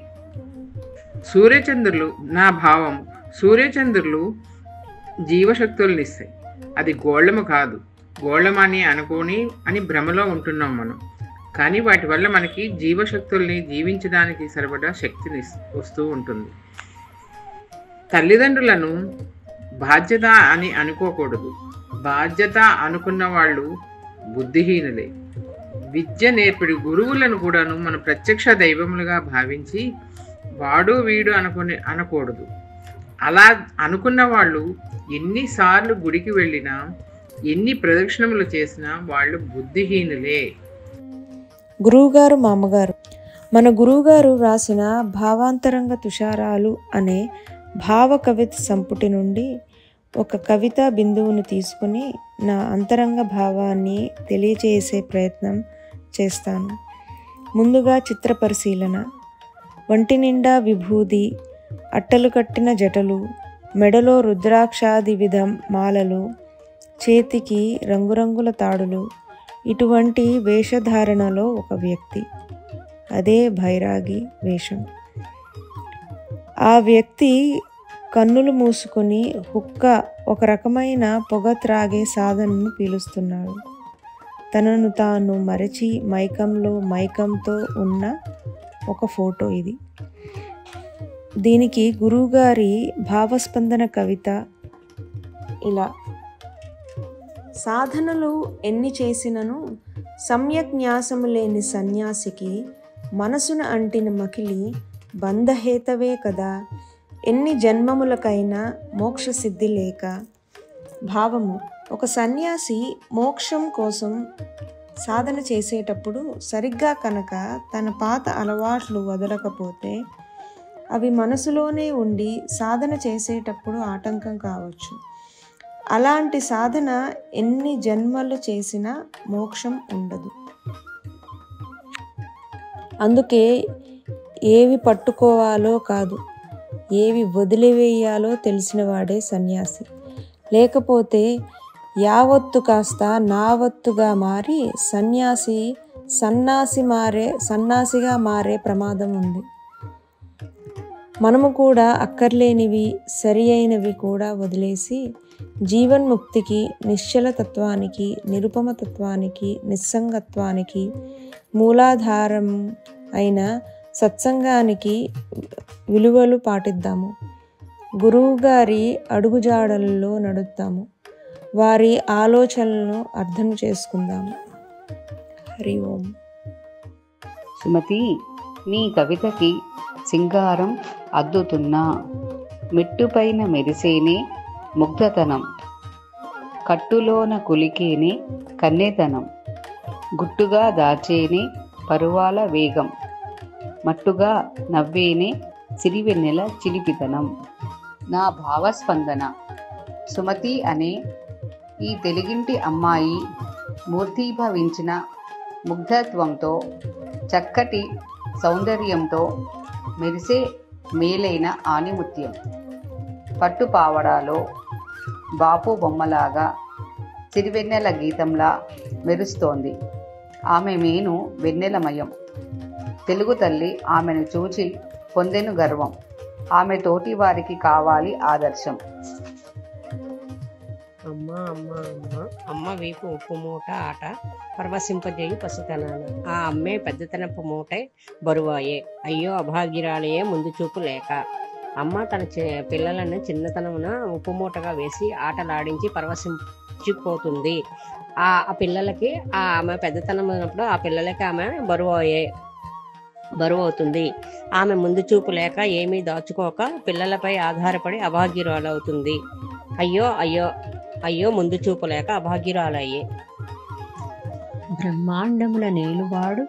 సూర్యచంద్రులు నా భావం. సూర్యచంద్రులు జీవశక్తులనిస్తాయి. అది గోళము కాదు. గోళమాని అనుకోని అని భ్రమలో ఉంటున్నాం మనం. కానీ వాటి వల్ల మనకి జీవశక్తుల్ని జీవించడానికి సరిపడా శక్తిని వస్తూ ఉంటుంది. తల్లిదండ్రులను బాధ్యత అని అనుకోకూడదు. బాధ్యత అనుకున్న వాళ్ళు బుద్ధిహీనులే. విద్య నేర్పిడి గురువులను కూడాను మనం ప్రత్యక్ష దైవములుగా భావించి వాడు వీడు అనకూడదు. అలా అనుకున్న వాళ్ళు ఎన్నిసార్లు గుడికి వెళ్ళినా ఎన్ని ప్రదక్షిణములు చేసినా వాళ్ళు బుద్ధిహీనులే. గురువుగారు మా అమ్మగారు. మన గురువుగారు రాసిన భావాంతరంగ తుషారాలు అనే భావ కవిత సంపుటి నుండి ఒక కవితా బిందువును తీసుకుని నా అంతరంగ భావాన్ని తెలియజేసే ప్రయత్నం చేస్తాను. ముందుగా చిత్ర పరిశీలన. వంటి నిండా విభూది, అట్టలు కట్టిన జటలు, మెడలో రుద్రాక్షాది విధ మాలలు, చేతికి రంగురంగుల తాడులు, ఇటువంటి వేషధారణలో ఒక వ్యక్తి. అదే భైరాగి వేషం. ఆ వ్యక్తి కన్నులు మూసుకొని హుక్క ఒక రకమైన పొగ త్రాగే సాధనను పీలుస్తున్నాడు. తనను తాను మరచి మైకంతో ఉన్న ఒక ఫోటో ఇది. దీనికి గురువుగారి భావస్పందన కవిత ఇలా: సాధనలు ఎన్ని చేసినను సమ్యజ్ఞాసము లేని సన్యాసికి మనసున అంటిన మకిలి బంధహేతవే కదా. ఎన్ని జన్మములకైనా మోక్ష సిద్ధి లేక. భావము: ఒక సన్యాసి మోక్షం కోసం సాధన చేసేటప్పుడు సరిగ్గా కనుక తన పాత అలవాట్లు వదలకపోతే అవి మనసులోనే ఉండి సాధన చేసేటప్పుడు ఆటంకం కావచ్చు. అలాంటి సాధన ఎన్ని జన్మలు చేసినా మోక్షం ఉండదు. అందుకే ఏవి పట్టుకోవాలో కాదు, ఏవి వదిలివేయాలో తెలిసినవాడే సన్యాసి. లేకపోతే యావత్తు కాస్త నావత్తుగా మారి సన్నాసిగా మారే ప్రమాదం ఉంది. మనము కూడా అక్కర్లేనివి సరి అయినవి కూడా వదిలేసి జీవన్ముక్తికి, నిశ్చలతత్వానికి, నిరుపమతత్వానికి, నిస్సంగత్వానికి మూలాధారం అయిన సత్సంగానికి విలువలు పాటిద్దాము. గురువుగారి అడుగుజాడల్లో నడుద్దాము. వారి ఆలోచనలను అర్థం చేసుకుందాము. హరి ఓం. సుమతి, నీ కవితకి సింగారం అద్దుతున్నా. మెట్టుపైన మెరిసేనే ముగ్ధతనం, కట్టులోన కులికేనే కన్నెతనం, గుట్టుగా దాచేనే పరువాల వేగం, మట్టుగా నవ్వేనే సిరివెన్నెల చిలిపితనం. నా భావస్పందన. సుమతి అనే ఈ తెలుగింటి అమ్మాయి మూర్తీభవించిన ముగ్ధత్వంతో, చక్కటి సౌందర్యంతో మెరిసే మేలైన ఆణిముత్యం. పట్టుపావడాలో బాపు బొమ్మలాగా సిరివెన్నెల గీతంలా మెరుస్తోంది. ఆమె మేను వెన్నెలమయం. తెలుగు తల్లి ఆమెను చూచి పొందెను గర్వం. ఆమె తోటి వారికి కావాలి ఆదర్శం. అమ్మ అమ్మ అమ్మ అమ్మ వీపు ఉప్పు మూట ఆట పరవశింపజేయి పసితనాన. ఆ అమ్మే పెద్దతనపు మూటే బరువాయే. అయ్యో అభాగ్యురాలయే ముందు చూపు లేక. అమ్మ తన పిల్లలను చిన్నతనమున ఉప్పు మూటగా వేసి ఆటలాడించి పరవశించిపోతుంది. ఆ పిల్లలకి ఆమె పెద్దతనం ఉన్నప్పుడు ఆ పిల్లలకి ఆమె బరువు అవుతుంది. ఆమె ముందు చూపు లేక ఏమీ దాచుకోక పిల్లలపై ఆధారపడి అభాగ్యురాలవుతుంది. అయ్యో అయ్యో అయ్యో ముందు చూపు లేక అభాగ్యురాలయ్యే. బ్రహ్మాండముల నేలువాడు,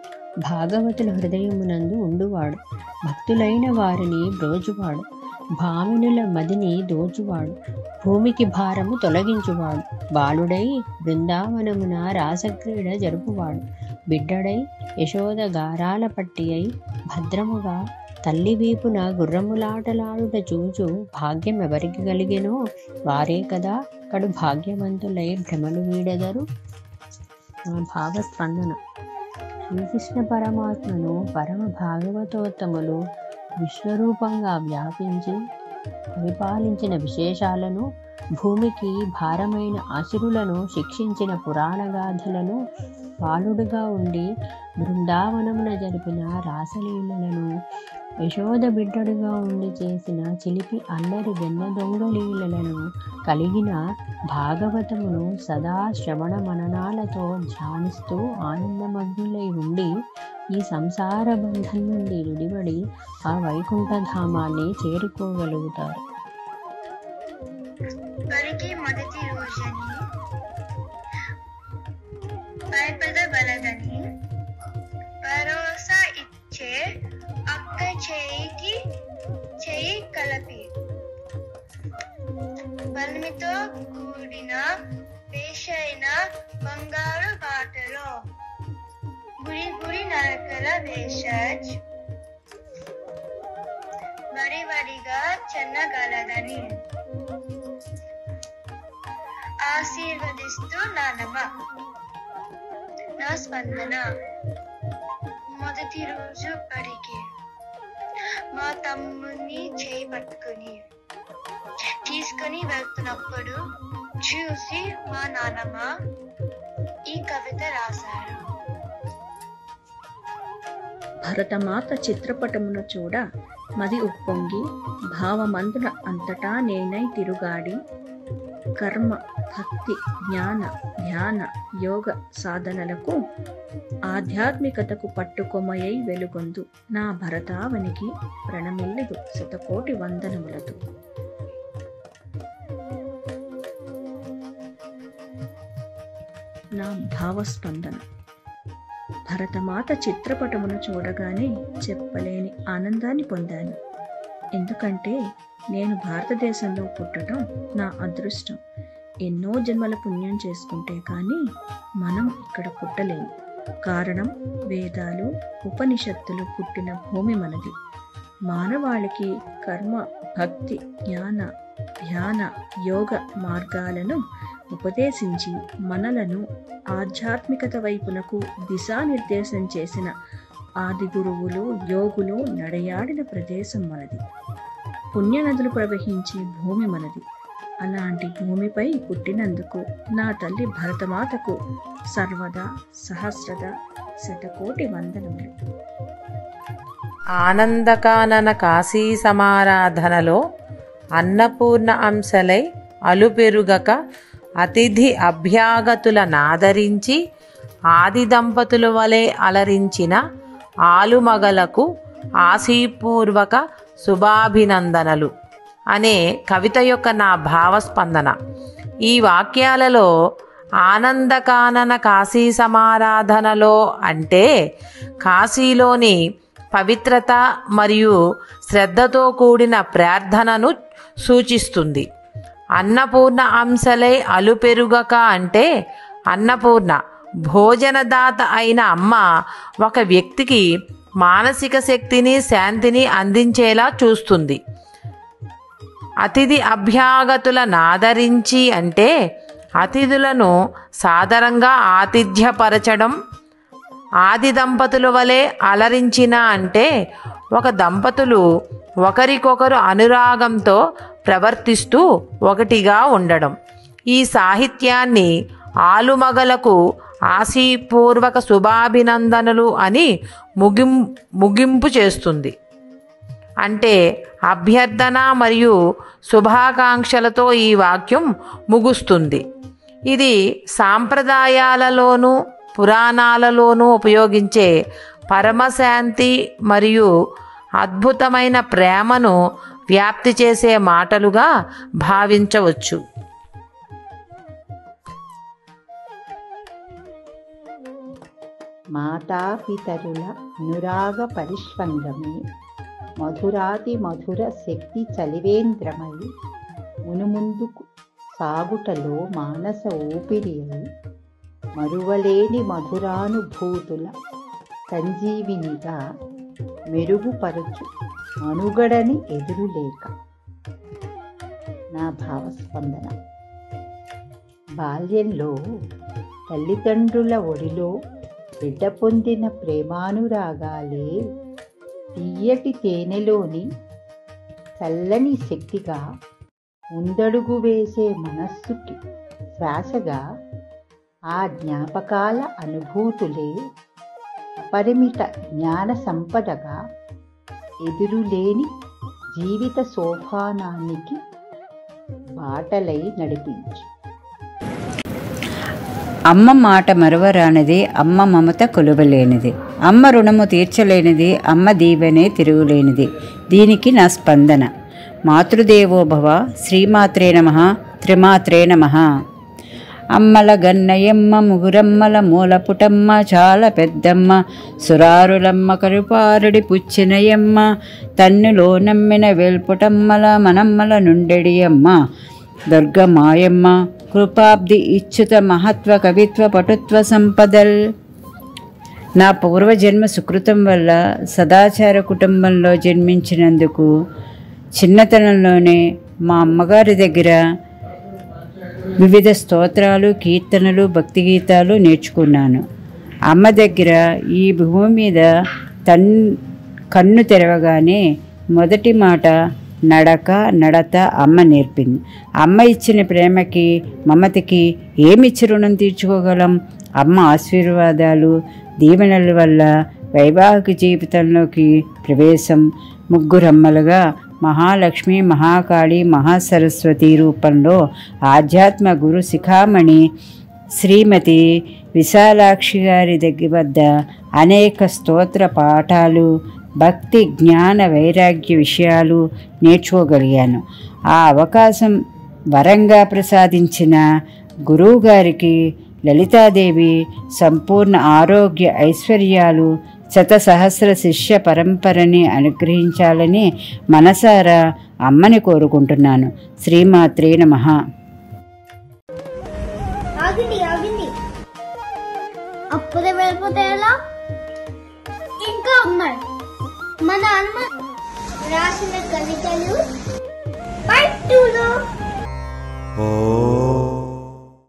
భాగవతుల హృదయమునందు ఉండువాడు, భక్తులైన వారిని బ్రోజువాడు, భామినుల మదిని దోచువాడు, భూమికి భారము తొలగించువాడు, బాలుడై బృందావనమున రాసక్రీడ జరుపువాడు, బిడ్డడై యశోద గారాల పట్టి అయి భద్రముగా తల్లి వీపున గుర్రములాటలాడుట చూచు భాగ్యం ఎవరికి కలిగెనో వారే కదా కడు భాగ్యవంతులై భ్రమలు వీడెదరు. నా భావస్పందన. శ్రీకృష్ణ పరమాత్మను పరమ భాగవతోత్తములు విశ్వరూపంగా వ్యాపించి పరిపాలించిన విశేషాలను, భూమికి భారమైన అసురులను శిక్షించిన పురాణ గాథలను, బాలుడుగా ఉండి బృందావనమున జరిపిన రాసలీలలను, యశోద బిడ్డడుగా ఉండి చేసిన చిలిపి అల్లరి వెన్న దొంగ లీలలను కలిగిన భాగవతమును సదా శ్రవణ మననాలతో ధ్యానిస్తూ ఆనందమగ్నులై ఉండి ఈ సంసార బంధం నుండి విడిపడి ఆ వైకుంఠధామాన్ని చేరుకోగలుగుతారు. బరికి మొదటి రోజని భయపద బలదని భరోసా ఇచ్చే అక్క చేయికి చేయి కలపి బలమితో కూడిన వేషైన బంగారు బాటలో గురి గురి నరకల వేషజ్ వడివడిగా చెన్నగలదని ఆశీర్వదిస్తూ నానమ్మ. నా స్పందన మొదటి రోజు బడికి మా తమ్ముని చేయి పట్టుకుని తీసుకుని వెళ్తున్నప్పుడు చూసి మా నాన్నమ్మ ఈ కవిత రాశారు. భరతమాత చిత్రపటమును చూడ మది ఉప్పొంగి భావమందున అంతటా నేనై తిరుగాడి కర్మ, భక్తి, జ్ఞాన, ధ్యాన, యోగ సాధనలకు ఆధ్యాత్మికతకు పట్టుకొమయై వెలుగొందు నా భరతావనికి ప్రణమిల్లిదు శతకోటి వందనములతో. నా భావస్పందన. భరతమాత చిత్రపటమును చూడగానే చెప్పలేని ఆనందాన్ని పొందాను. ఎందుకంటే నేను భారతదేశంలో పుట్టడం నా అదృష్టం. ఎన్నో జన్మల పుణ్యం చేసుకుంటే కానీ మనం ఇక్కడ పుట్టలేము. కారణం వేదాలు, ఉపనిషత్తులు పుట్టిన భూమి మనది. మానవాళికి కర్మ, భక్తి, జ్ఞాన, ధ్యాన, యోగ మార్గాలను ఉపదేశించి మనలను ఆధ్యాత్మికత వైపునకు దిశానిర్దేశం చేసిన ఆది గురువులు, యోగులు నడయాడిన ప్రదేశం మనది. పుణ్యనదులు ప్రవహించే భూమి మనది. అలాంటి భూమిపై పుట్టినందుకు నా తల్లి భరతమాతకు సర్వదా సహస్రద శతకోటి వందనములు. ఆనందకానన కాశీ సమారాధనలో అన్నపూర్ణ అంశలై అలుపెరుగక అతిథి అభ్యాగతుల నాదరించి ఆది దంపతుల వలె అలరించిన ఆలుమగలకు ఆశీపూర్వక శుభాభినందనలు అనే కవిత యొక్క నా భావస్పందన. ఈ వాక్యాలలో ఆనందకానన కాశీ సమారాధనలో అంటే కాశీలోని పవిత్రత మరియు శ్రద్ధతో కూడిన ప్రార్థనను సూచిస్తుంది. అన్నపూర్ణ అంశలై అలుపెరుగక అంటే అన్నపూర్ణ భోజనదాత అయిన అమ్మ ఒక వ్యక్తికి మానసిక శక్తిని, శాంతిని అందించేలా చూస్తుంది. అతిథి అభ్యాగతుల నాదరించి అంటే అతిథులను సాదరంగా ఆతిథ్యపరచడం. ఆది దంపతుల వలె అలరించిన అంటే ఒక దంపతులు ఒకరికొకరు అనురాగంతో ప్రవర్తిస్తూ ఒకటిగా ఉండడం. ఈ సాహిత్యాన్ని ఆలుమగలకు ఆశీపూర్వక శుభాభినందనలు అని ముగింపు చేస్తుంది. అంటే అభ్యర్థన మరియు శుభాకాంక్షలతో ఈ వాక్యం ముగుస్తుంది. ఇది సాంప్రదాయాలలోనూ పురాణాలలోనూ ఉపయోగించే పరమశాంతి మరియు అద్భుతమైన ప్రేమను వ్యాప్తి చేసే మాటలుగా భావించవచ్చు. మాతాపితరుల అనురాగ పరిష్వంగమే మధురాతి మధుర శక్తి చలివేంద్రమై మునుముందుకు సాగుటలో మానస ఊపిరి అయి మరువలేని మధురానుభూతుల సంజీవినిగా మెరుగుపరచు మనుగడని ఎదురులేక. నా భావస్పందన. బాల్యంలో తల్లిదండ్రుల ఒడిలో బిడ్డ పొందిన ప్రేమానురాగాలే తీయటి తేనెలోని చల్లని శక్తిగా, ముందడుగు వేసే మనస్సుకి శ్వాసగా, ఆ జ్ఞాపకాల అనుభూతులే అపరిమిత జ్ఞాన సంపదగా, ఎదురులేని జీవిత సోపానానికి బాటలై నడిపించు. అమ్మ మాట మరువరానిది, అమ్మ మమత కొలువలేనిది, అమ్మ రుణము తీర్చలేనిది, అమ్మ దీవెనే తిరుగులేనిది. దీనికి నా స్పందన. మాతృదేవో భవ. శ్రీమాత్రే నమః. త్రిమాత్రే నమః. అమ్మల గన్నయమ్మ, ముగురమ్మల మూలపుటమ్మ, చాలా పెద్దమ్మ, సురారులమ్మ, కరుపారుడి పుచ్చినయమ్మ, తన్నులో నమ్మిన వేల్పుటమ్మల మనమ్మల నుండెడియమ్మ, దుర్గమాయమ్మ, కృపాబ్ది ఇచ్యుత మహత్వ కవిత్వ పటుత్వ సంపదల్. నా పూర్వజన్మ సుకృతం వల్ల సదాచార కుటుంబంలో జన్మించినందుకు చిన్నతనంలోనే మా అమ్మగారి దగ్గర వివిధ స్తోత్రాలు, కీర్తనలు, భక్తి గీతాలు నేర్చుకున్నాను. అమ్మ దగ్గర ఈ భూమి మీద కన్ను తెరవగానే మొదటి మాట నడత అమ్మ నేర్పింది. అమ్మ ఇచ్చిన ప్రేమకి, మమతకి ఏమిచ్చి రుణం తీర్చుకోగలం? అమ్మ ఆశీర్వాదాలు, దీవెనల వల్ల వైవాహిక జీవితంలోకి ప్రవేశం. ముగ్గురమ్మలుగా మహాలక్ష్మి, మహాకాళి, మహాసరస్వతి రూపంలో ఆధ్యాత్మ గురు శిఖామణి శ్రీమతి విశాలాక్షి గారి వద్ద అనేక స్తోత్ర పాఠాలు, భక్తి, జ్ఞాన, వైరాగ్య విషయాలు నేర్చుకోగలిగాను. ఆ అవకాశం వరంగా ప్రసాదించిన గురువుగారికి లలితాదేవి సంపూర్ణ ఆరోగ్య ఐశ్వర్యాలు, శతసహస్ర శిష్య పరంపరని అనుగ్రహించాలని మనసారా అమ్మని కోరుకుంటున్నాను. శ్రీమాత్రే నమః. అప్పుడే వెళ్ళిపోతే ఎలా? ఇంకా ఉన్నాయి. మన అమ్మ రాసిన కవితలు పట్టులో.